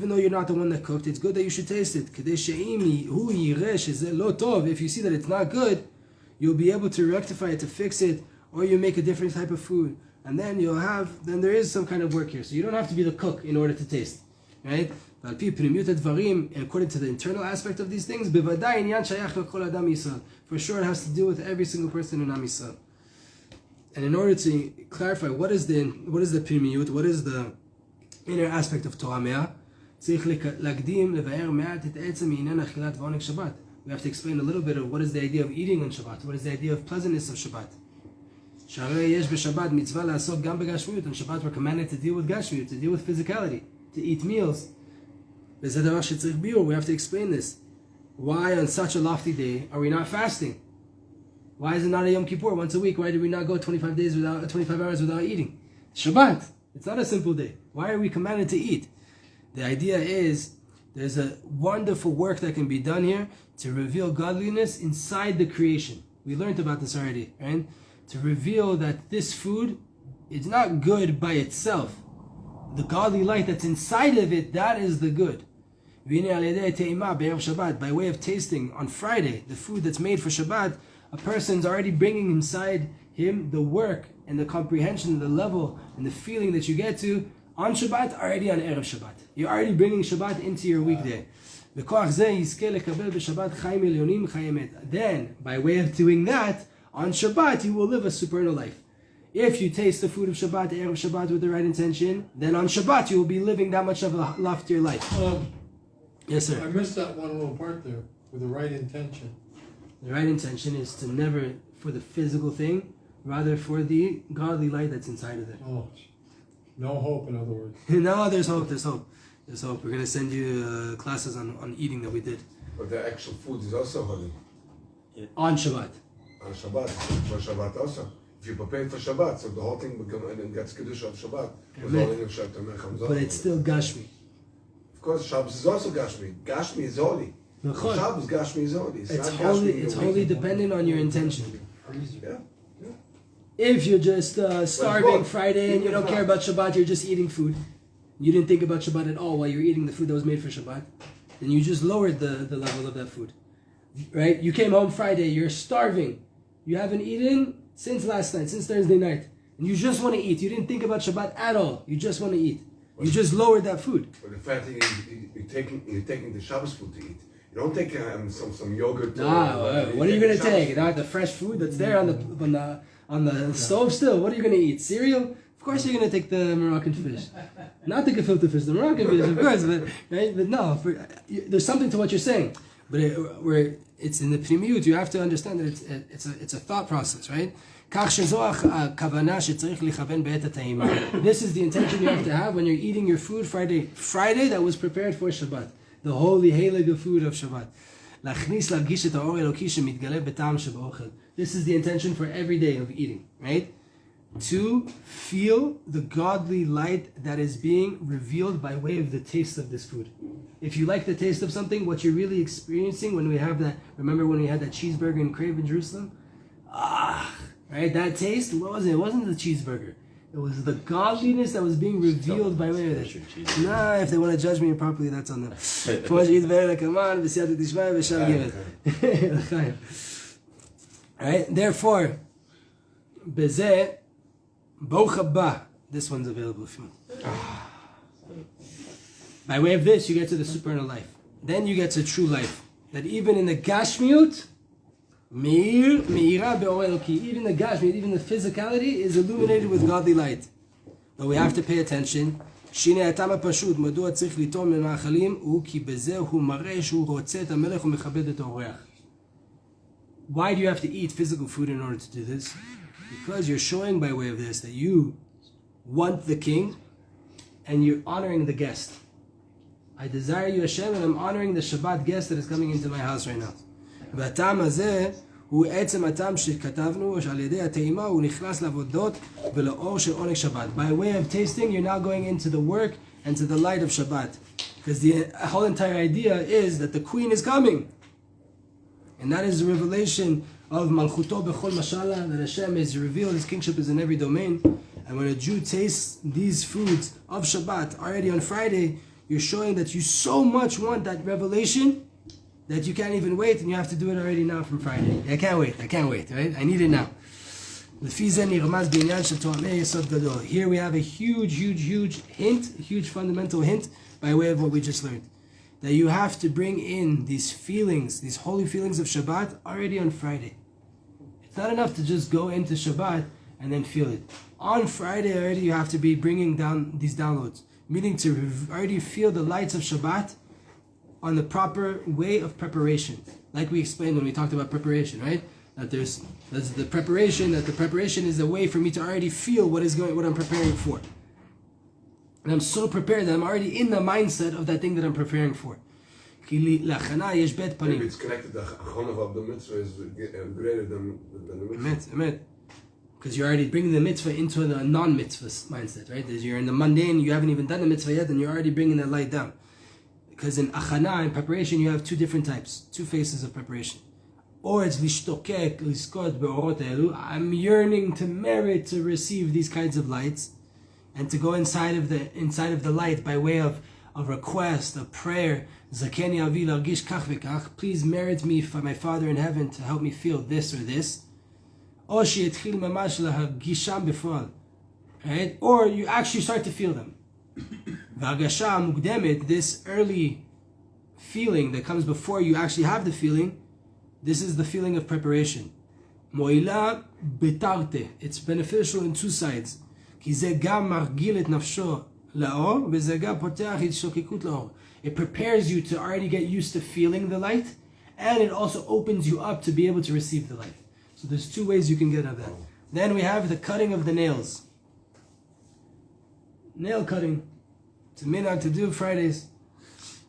though you're not the one that cooked, it's good that you should taste it. If you see that it's not good, you'll be able to rectify it, to fix it, or you make a different type of food. And then there is some kind of work here. So you don't have to be the cook in order to taste. Right? According to the internal aspect of these things, for sure it has to do with every single person in Am Yisrael. And in order to clarify what is the pnimiyut, what is the inner aspect of Torah Me'ah, we have to explain a little bit of what is the idea of eating on Shabbat, what is the idea of pleasantness of Shabbat. On Shabbat we're commanded to deal with gashmiut, to deal with physicality, to eat meals. We have to explain this. Why on such a lofty day are we not fasting? Why is it not a Yom Kippur once a week? Why did we not go 25 hours without eating? Shabbat. It's not a simple day. Why are we commanded to eat? The idea is there's a wonderful work that can be done here to reveal godliness inside the creation. We learned about this already, right? To reveal that this food is not good by itself. The godly light that's inside of it, that is the good. By way of tasting on Friday, the food that's made for Shabbat, a person's already bringing inside him the work and the comprehension, the level and the feeling that you get to on Shabbat, already on Erev Shabbat. You're already bringing Shabbat into your weekday. Then, by way of doing that, on Shabbat you will live a supernal life. If you taste the food of Shabbat, Erev Shabbat, with the right intention, then on Shabbat you will be living that much of a loftier life. Yes, sir. I missed that one little part there, with the right intention. The right intention is to never for the physical thing, rather for the godly light that's inside of it. Oh, no hope, in other words. No, there's hope. There's hope. We're gonna send you classes on eating that we did But the actual food is also holy. on Shabbat. On Shabbat, for Shabbat also. If you prepare for Shabbat, so the whole thing gets Kiddush of Shabbat. But it's still Gashmi. Of course, Shabbos is also Gashmi. Gashmi is holy. Shabbos, Gashmi is holy. It's not wholly, Gashmi it's in the wholly week. dependent on your intention. Yeah. If you're just starving look, Friday and you even don't care about Shabbat, you're just eating food. You didn't think about Shabbat at all while you're eating the food that was made for Shabbat. Then you just lowered the level of that food. Right? You came home Friday, you're starving. You haven't eaten since last night, since Thursday night. And you just want to eat. You didn't think about Shabbat at all. You just want to eat. You just lowered that food. But the fact that you're taking the Shabbos food to eat. You don't take some yogurt. What are you going to take? The fresh food that's there on the stove still. What are you going to eat? Cereal? Of course you're going to take the Moroccan fish. Not the gefilte fish, the Moroccan fish, of course. But, right? But no, there's something to what you're saying. But it's in the pnimiut. You have to understand that it's a thought process, right? This is the intention you have to have when you're eating your food Friday that was prepared for Shabbat. The holy, heilige food of Shabbat. This is the intention for every day of eating, right? To feel the godly light that is being revealed by way of the taste of this food. If you like the taste of something, what you're really experiencing when we have that, remember when we had that cheeseburger in Crave in Jerusalem? Right? That taste, what was it? It wasn't the cheeseburger. It was the godliness that was being revealed by way of it. If they want to judge me improperly, that's on them. Right? Therefore, Bezeh, Bochaba. This one's available for you. By way of this, you get to the supernal life. Then you get to true life. That even in the Gashmiut, even the Gashmiut, even the physicality is illuminated with godly light. But we have to pay attention. Why do you have to eat physical food in order to do this? Because you're showing by way of this that you want the king and you're honoring the guest. I desire you, Hashem, and I'm honoring the Shabbat guest that is coming into my house right now. By way of tasting, you're now going into the work and to the light of Shabbat. Because the whole entire idea is that the queen is coming. And that is the revelation of Malchuto Bechol Mashallah, that Hashem is revealed, His kingship is in every domain. And when a Jew tastes these foods of Shabbat already on Friday, you're showing that you so much want that revelation that you can't even wait, and you have to do it already now from Friday. I can't wait, right? I need it now. Here we have a huge hint, a huge fundamental hint by way of what we just learned. That you have to bring in these feelings, these holy feelings of Shabbat already on Friday. It's not enough to just go into Shabbat and then feel it. On Friday already you have to be bringing down these downloads. Meaning to already feel the lights of Shabbat on the proper way of preparation. Like we explained when we talked about preparation, right? That there's the preparation is a way for me to already feel what I'm preparing for. And I'm so prepared that I'm already in the mindset of that thing that I'm preparing for. Maybe it's connected to Achronav of the mitzvah is greater than the mitzvah. Emet. Because you're already bringing the mitzvah into the non-mitzvah mindset, right? As you're in the mundane, you haven't even done the mitzvah yet, and you're already bringing that light down. Because in achana, in preparation, you have two different types, two phases of preparation. Or it's lishtokek, liskot be'orot elu. I'm yearning to merit to receive these kinds of lights, and to go inside of the light by way of a request, a prayer. Zakeni avi largish kach v'kach. Please merit me for my Father in heaven to help me feel this or this. Right? Or you actually start to feel them. This early feeling that comes before you actually have the feeling, this is the feeling of preparation. It's beneficial in two sides. It prepares you to already get used to feeling the light, and it also opens you up to be able to receive the light. So there's two ways you can get of that. Then we have the cutting of the nails. Nail cutting. It's a minhag to do Fridays.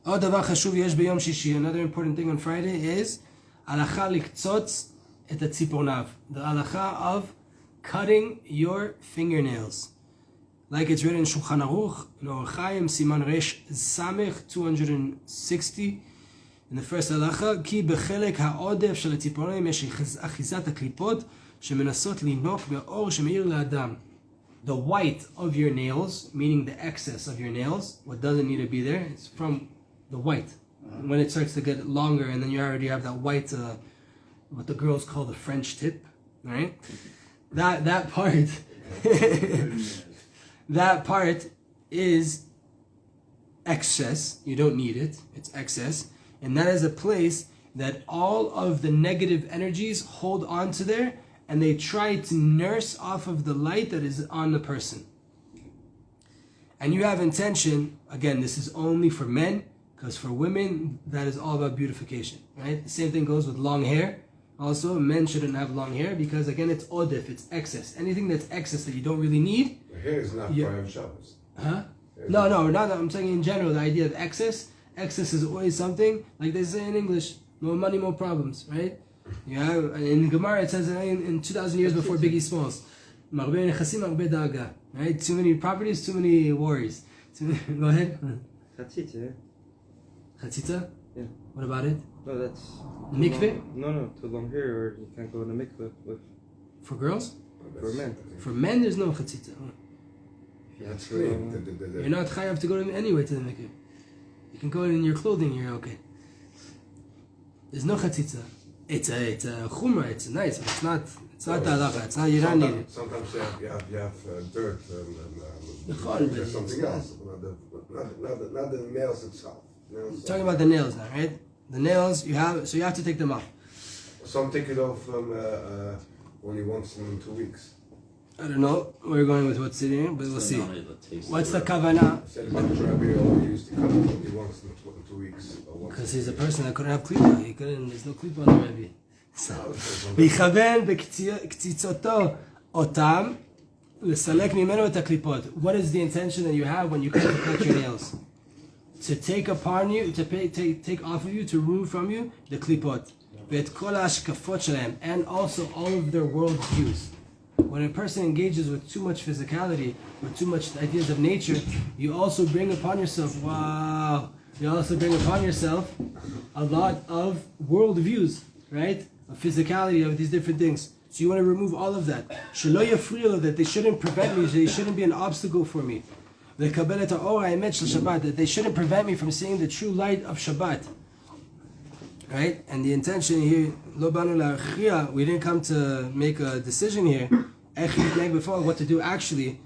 Another important thing on Friday is halacha liktzotz et hatzipornav. The halacha of cutting your fingernails. like it's written in Shulchan Aruch, in Or Chaim, Siman Resh Samech 260, in the first halacha, כי בחלק העודף של הציפורניים יש אחיזת הקליפות שמנסות לינוק באור שמאיר לאדם. The white of your nails, meaning the excess of your nails, what doesn't need to be there, it's from the white. When it starts to get longer and then you already have that white, what the girls call the French tip, right? That part, that part is excess. You don't need it. It's excess. And that is a place that all of the negative energies hold on to there, and they try to nurse off of the light that is on the person. And you have intention, again, this is only for men, because for women, that is all about beautification, right? The same thing goes with long hair. Also, men shouldn't have long hair, because again, it's odif, it's excess. Anything that's excess that you don't really need. The hair is not part of Shabbos. Huh? No, not I'm saying in general, the idea of excess. Excess is always something, like they say in English, more money, more problems, right? Yeah, in Gemara it says in 2,000 years before Biggie Smalls, right? Too many properties, too many worries. Go ahead. Chatzitza. Chatzitza? Yeah. What about it? No, that's... Mikveh? No, too long hair, or you can't go in the mikveh with... For girls? For men. For men, there's no chatzitza. That's great. You're not chayav to go to anyway to the mikveh. You can go in your clothing, you're okay. There's no chatzitza. It's a chumrah, it's nice, but it's not the halacha, it's not, you don't need it. Sometimes you have dirt and there's something else. Not the nails itself. We're talking about the nails now, right? The nails you have, so you have to take them off. Some take it off only once in 2 weeks. I don't know. We're going with what's sitting here, but we'll see. What's the Said kavanah? about the Rabbi only used to cut it only once in 2 weeks. Because he's a person that couldn't have klipa. He couldn't. There's no klipa on the Rabbi. So, ויכוון בקציצותו אותם לסלק ממנו את הקליפות. What is the intention that you have when you come to cut your nails? To take upon you, to take off of you, to remove from you the klipot. ואת כל ההשקפות שלהם, and also all of their world views. When a person engages with too much physicality or too much ideas of nature, you also bring upon yourself, you also bring upon yourself a lot of world views, right? Of physicality, of these different things. So you want to remove all of that. That they shouldn't prevent me, they shouldn't be an obstacle for me. That they shouldn't prevent me from seeing the true light of Shabbat. Right? And the intention here, we didn't come to make a decision here, what to do actually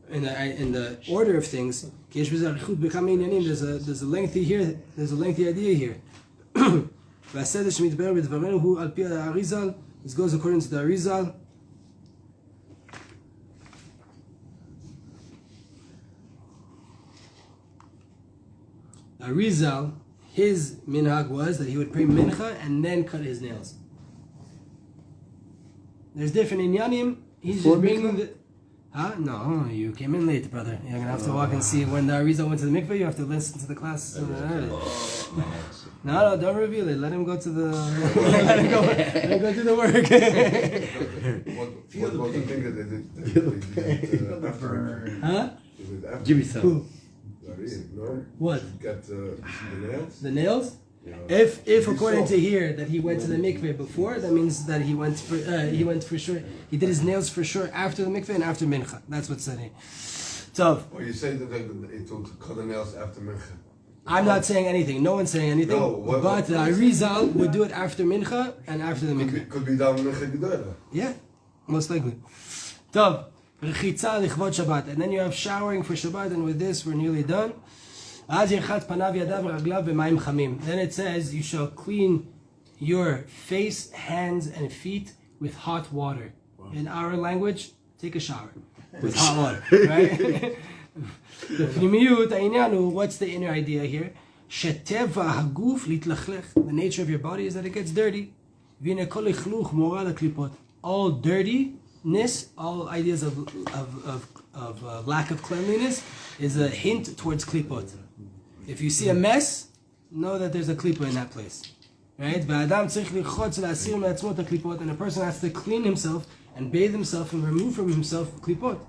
in the order of things. There's a lengthy idea here. This goes according to the Arizal. Arizal, his minhag was that he would pray mincha and then cut his nails. There's different inyanim. He's just bringing the... Huh? No, you came in late, brother. You're going to have to walk and see. When the Arizal went to the mikveh, you have to listen to the class. No, don't reveal it. Let him go to the... let him go do the work. What was the thing that they did? Huh? Give me some. Who? No? What? Got the nails? The nails? Yeah. If according to here that he went to the mikveh before, that means that he went for sure. He did his nails for sure after the mikveh and after mincha. That's what's said here. So. Or you say that it will cut the nails after mincha. I'm not saying anything. No one's saying anything. No, but the Arizal would do it after mincha and after the mikveh. Could be down mincha gedola. Yeah, most likely. Tov. Rechitza lichvot Shabbat, and then you have showering for Shabbat, and with this we're nearly done. Then it says you shall clean your face, hands, and feet with hot water. Wow. In our language, take a shower with hot water. Right? What's the inner idea here? The nature of your body is that it gets dirty. All dirtiness, all ideas of lack of cleanliness is a hint towards klipot. If you see a mess, know that there's a klipa in that place. Right? And a person has to clean himself and bathe himself and remove from himself klipot.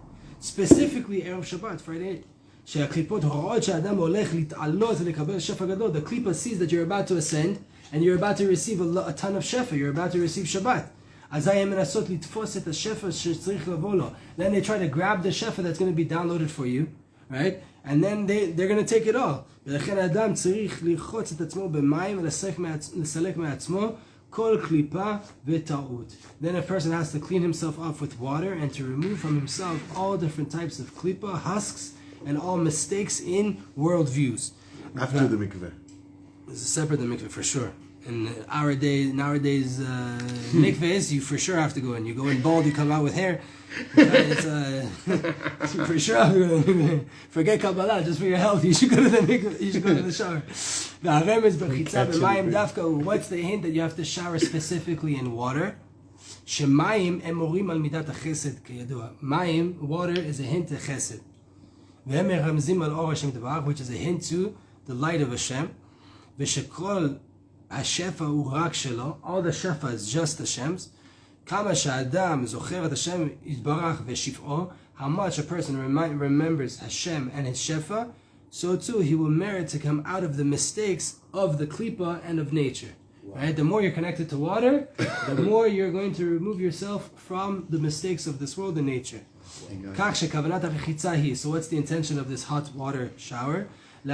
specifically Erev Shabbat, Friday. שהקליפות רואות שהאדם הולך להתעלות ולקבל שפע גדול. The klipa sees that you're about to ascend and you're about to receive a ton of shefa. You're about to receive Shabbat. אזי הן מנסות לתפוס את השפע שצריך לבוא לו. Then they try to grab the shefa that's going to be downloaded for you, right? And then they're going to take it all. ולכן האדם צריך לרחוץ את עצמו במים ולסלק מעצמו כל קליפה וטעות. Then a person has to clean himself off with water and to remove from himself all different types of klipa, husks, and all mistakes in worldviews. After the mikveh. This is separate than mikveh for sure. In nowadays mikvehs, you for sure have to go in. You go in bald, you come out with hair. It's for sure have to go in the mikveh. Forget Kabbalah, just for your health, you should go to the mikveh. You should go to the shower. What's the hint that you have to shower specifically in water? Shemayim emorim al midat chesed kiyadua. Mayim, water, is a hint to chesed. Which is a hint to the light of Hashem. All the shefa is just Hashem's. How much a person remembers Hashem and his shefa, so too he will merit to come out of the mistakes of the klipa and of nature. Right? The more you're connected to water, the more you're going to remove yourself from the mistakes of this world and nature. So what's the intention of this hot water shower? To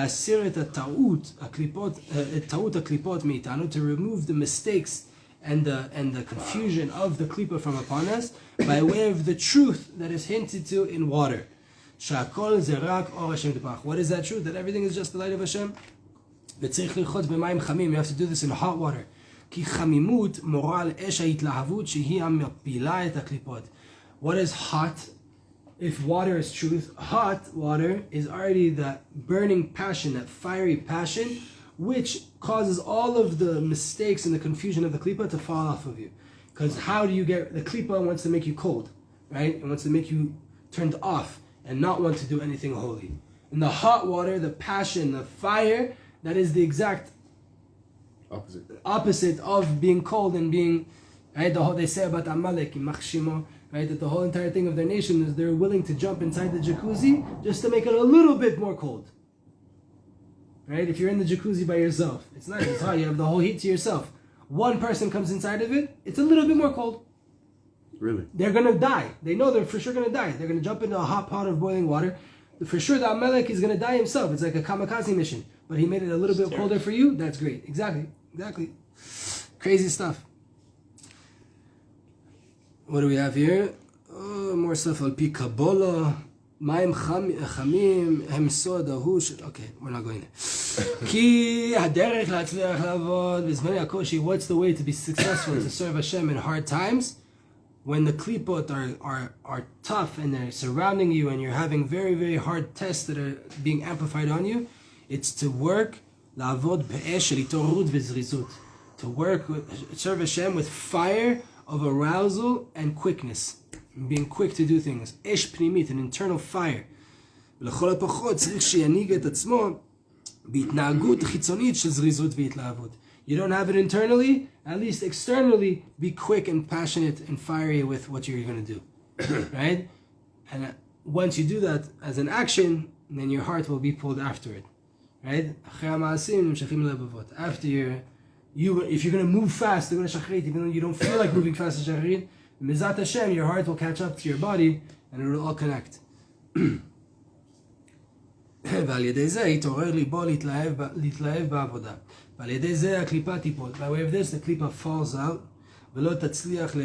remove the mistakes and the confusion of the klipa from upon us by way of the truth that is hinted to in water. What is that truth? That everything is just the light of Hashem? You have to do this in hot water. What is hot? If water is truth, hot water is already that burning passion, that fiery passion, which causes all of the mistakes and the confusion of the klipa to fall off of you. Because how do you get, the klipa wants to make you cold, right? It wants to make you turned off and not want to do anything holy. In the hot water, the passion, the fire, that is the exact opposite of being cold and being, right? They say about Amalek, right, that the whole entire thing of their nation is they're willing to jump inside the jacuzzi just to make it a little bit more cold. Right? If you're in the jacuzzi by yourself, it's nice, it's hot, you have the whole heat to yourself. One person comes inside of it, it's a little bit more cold. Really? They're going to die. They know they're for sure going to die. They're going to jump into a hot pot of boiling water. For sure the Amalek is going to die himself. It's like a kamikaze mission. But he made it a little bit colder for you, that's great. Exactly. Crazy stuff. What do we have here? Oh, more stuff. Al pi Kabbalah. Ma'im chamim hem sod ahush. Okay, we're not going there. Ki haderech la'atzliach la'avod v'zmani hakoshi. What's the way to be successful, to serve Hashem in hard times? When the klipot are tough and they're surrounding you and you're having very, very hard tests that are being amplified on you, it's to work la'avod be'esh litorut v'zrizut. To work, serve Hashem with fire of arousal and quickness, being quick to do things. Esh pnimit, an internal fire. ולכל הפחות צריך שיניג את עצמו בהתנהגות חיצונית של זריזות והתלהבות. You don't have it internally, at least externally, be quick and passionate and fiery with what you're going to do. Right? And once you do that as an action, then your heart will be pulled after it. Right? After if you're going to move fast, even though you don't feel like moving fast to shacharit, Mizat Hashem, your heart will catch up to your body and it will all connect. ועל ידי זה יתעורר ליבו להתלהב בעבודה. ועל ידי זה הקליפה תיפול. By way of this, the klipa falls out, ולא תצליח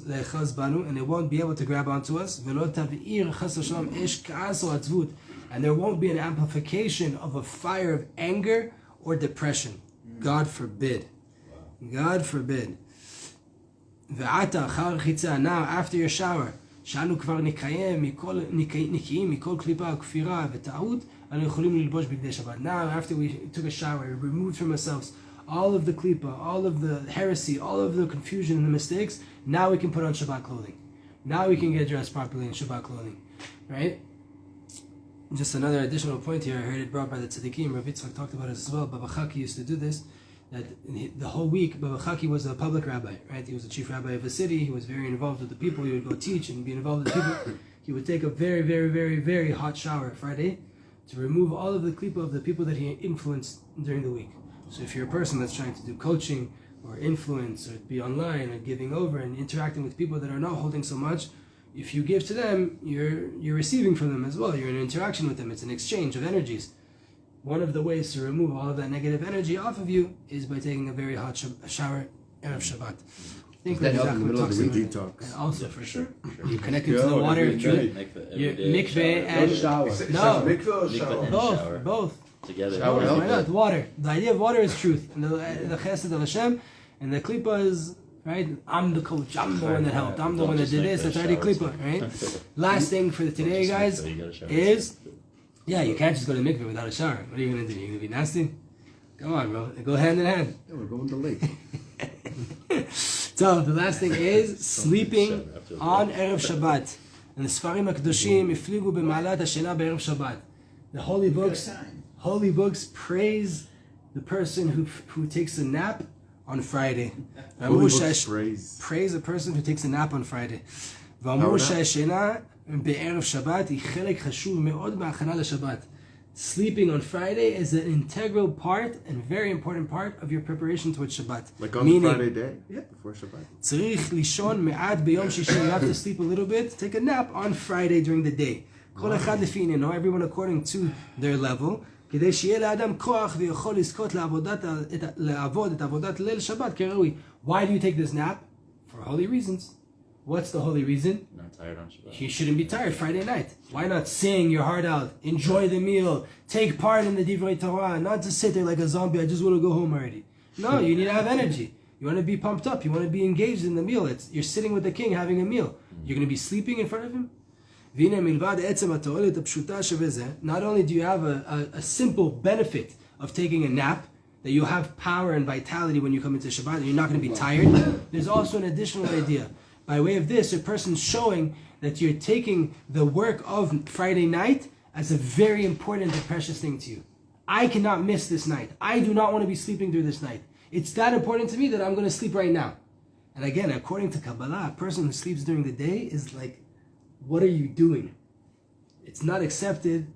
לאחוז בנו, and it won't be able to grab onto us, ולא תבעיר חס ושלום אש כעס או עצבות, and there won't be an amplification of a fire of anger or depression. God forbid. God forbid. ועתה אחר רחיצה, now after your shower, שאנו כבר נקיים מכל קליפה וכפירה וטעות, אנו יכולים ללבוש בגדי שבת. Now, after we took a shower, we removed from ourselves all of the klipa, all of the heresy, all of the confusion and the mistakes, now we can put on Shabbat clothing. Now we can get dressed properly in Shabbat clothing. Right? Just another additional point here, I heard it brought by the tzaddikim, Rav Yitzchak talked about it as well. Baba Chaki used to do this, that the whole week, Baba Chaki was a public rabbi, right? He was the chief rabbi of a city, he was very involved with the people, he would go teach and be involved with the people. he would take a very, very, very, very hot shower Friday to remove all of the klipa of the people that he influenced during the week. So if you're a person that's trying to do coaching or influence or be online or giving over and interacting with people that are not holding so much, if you give to them, you're receiving from them as well. You're in interaction with them. It's an exchange of energies. One of the ways to remove all of that negative energy off of you is by taking a very hot shower Erev Shabbat. I think That helps Rabbi in the middle of talks the about week it. detox. And also, for sure, you're Yeah, connected to the water of truth. Mikveh and shower. no, Mikveh or Mikveh shower? and both, shower. both. Together. Shower Both, help. why not? Water. The idea of water is truth, and the chesed of Hashem, and the klipa is right. I'm the coach. I'm the one that helped. I'm the one that did this. That's already klipa, right? Last thing for today, guys, is you can't just go to mikveh without a shower. What are you gonna do? You're gonna be nasty? Come on, bro. Go hand in hand. Yeah, we're going to the lake. So the last thing is sleeping on Erev Shabbat. And the Sfarim HaKadoshim ifligu b'ma'alat hashena b'Erev Shabbat. The holy books praise the person who takes a nap on Friday. Holy books praise a person who takes a nap on Friday. ואמרו שהשינה בערב שבת היא חלק חשוב מאוד בהכנה לשבת. Sleeping on Friday is an integral part and very important part of your preparation towards Shabbat. like on Friday day, before Shabbat. צריך לישון מעט ביום שישי. You have to sleep a little bit. Take a nap on Friday during the day. כל אחד לפי עניינו, everyone according to their level. כדי שיהיה לאדם כוח ויכול לזכות לעבוד את עבודת ליל שבת כראוי. Why do you take this nap? For holy reasons. What's the holy reason? Not tired on Shabbat. You shouldn't be tired Friday night. Why not sing your heart out? Enjoy the meal. Take part in the Divrei Torah. Not to sit there like a zombie. I just want to go home already. No, you need to have energy. You want to be pumped up. You want to be engaged in the meal. You're sitting with the king having a meal. You're going to be sleeping in front of him? Not only do you have a simple benefit of taking a nap, that you have power and vitality when you come into Shabbat and you're not going to be tired, there's also an additional idea. By way of this, a person's showing that you're taking the work of Friday night as a very important and precious thing to you. I cannot miss this night. I do not want to be sleeping through this night. It's that important to me that I'm going to sleep right now. And again, according to Kabbalah, a person who sleeps during the day is like, what are you doing? It's not accepted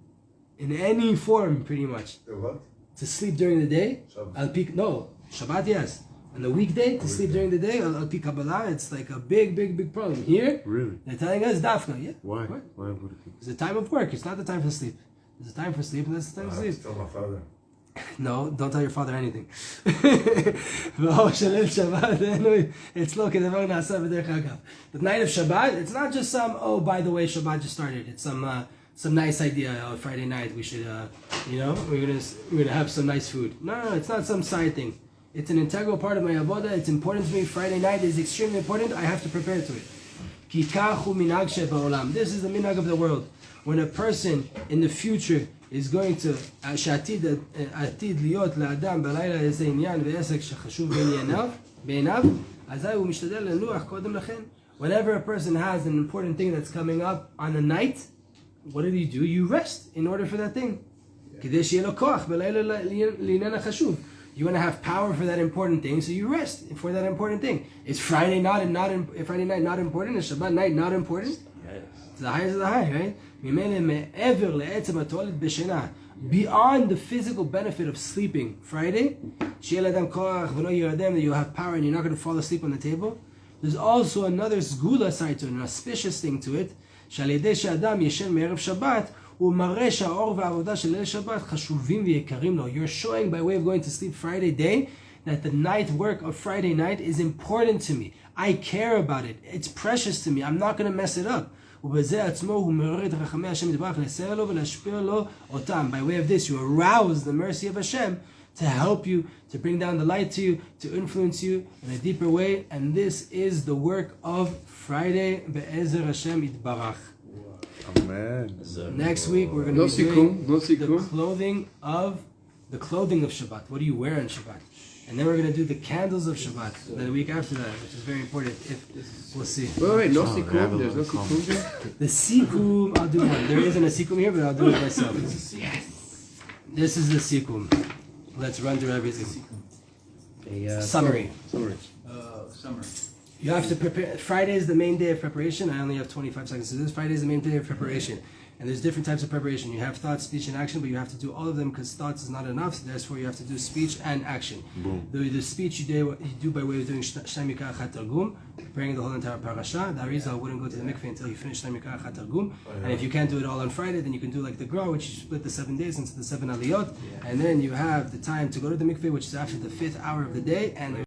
in any form, pretty much. What? To sleep during the day, Shabbat. Shabbat, yes. On the weekday, to sleep during the day, al pi Kabbalah, it's like a big problem. Here, Really? they're telling us dafka. Yeah. Why? What? Why would it be? It's the time of work. It's not the time for sleep. There's a time for sleep, and that's the time for sleep. Tell my father. No, don't tell your father anything. It's look at the night of Shabbat. It's not just some. By the way, Shabbat just started. It's some nice idea. Friday night we should, we're gonna have some nice food. No, it's not some side thing. It's an integral part of my avodah. It's important to me. Friday night is extremely important. I have to prepare to it. This is the minhag of the world. When a person in the future is going to עתיד להיות לאדם בלילה איזה עניין ועסק שחשוב בעיניו, אזי הוא משתדל לנוח קודם לכן. Whenever a person has an important thing that's coming up on the night, what do? You rest in order for that thing. כדי שיהיה לו כוח בלילה לעניין החשוב. You want to have power for that important thing, so you rest for that important thing. Is Friday night not important? Is Shabbat night not important? Yes. It's the highest of the high, right? Beyond the physical benefit of sleeping Friday, that you have power and you're not going to fall asleep on the table, there's also another sgula side to it, an auspicious thing to it. You're showing by way of going to sleep Friday day that the night work of Friday night is important to me. I care about it. It's precious to me. I'm not going to mess it up. By way of this, you arouse the mercy of Hashem to help you, to bring down the light to you, to influence you in a deeper way. And this is the work of Friday, Be'ezer Hashem Yitbarach. Amen. Next week we're going to be doing the clothing of Shabbat. What do you wear on Shabbat? And then we're going to do the candles of Shabbat the week after that, which is very important. We'll see. Wait, no sikum? There's no sikum here? The sikum, I'll do one. There isn't a sikum here, but I'll do it myself. Yes. This is the sikum. Let's run through everything. Summary. Summer. You have to prepare. Friday is the main day of preparation. I only have 25 seconds to do this. Friday is the main day of preparation. And there's different types of preparation. You have thought, speech, and action, but you have to do all of them because thoughts is not enough. So therefore, you have to do speech and action. Boom. The speech you do by way of doing Shnei Mikra Achat Targum, preparing the whole entire parasha. The Arizal wouldn't go to the mikveh until you finish Shnei Mikra Achat Targum. And if you can't do it all on Friday, then you can do like the Gra, which you split the 7 days into the 7 aliyot. And then you have the time to go to the mikveh, which is after the 5th hour of the day. And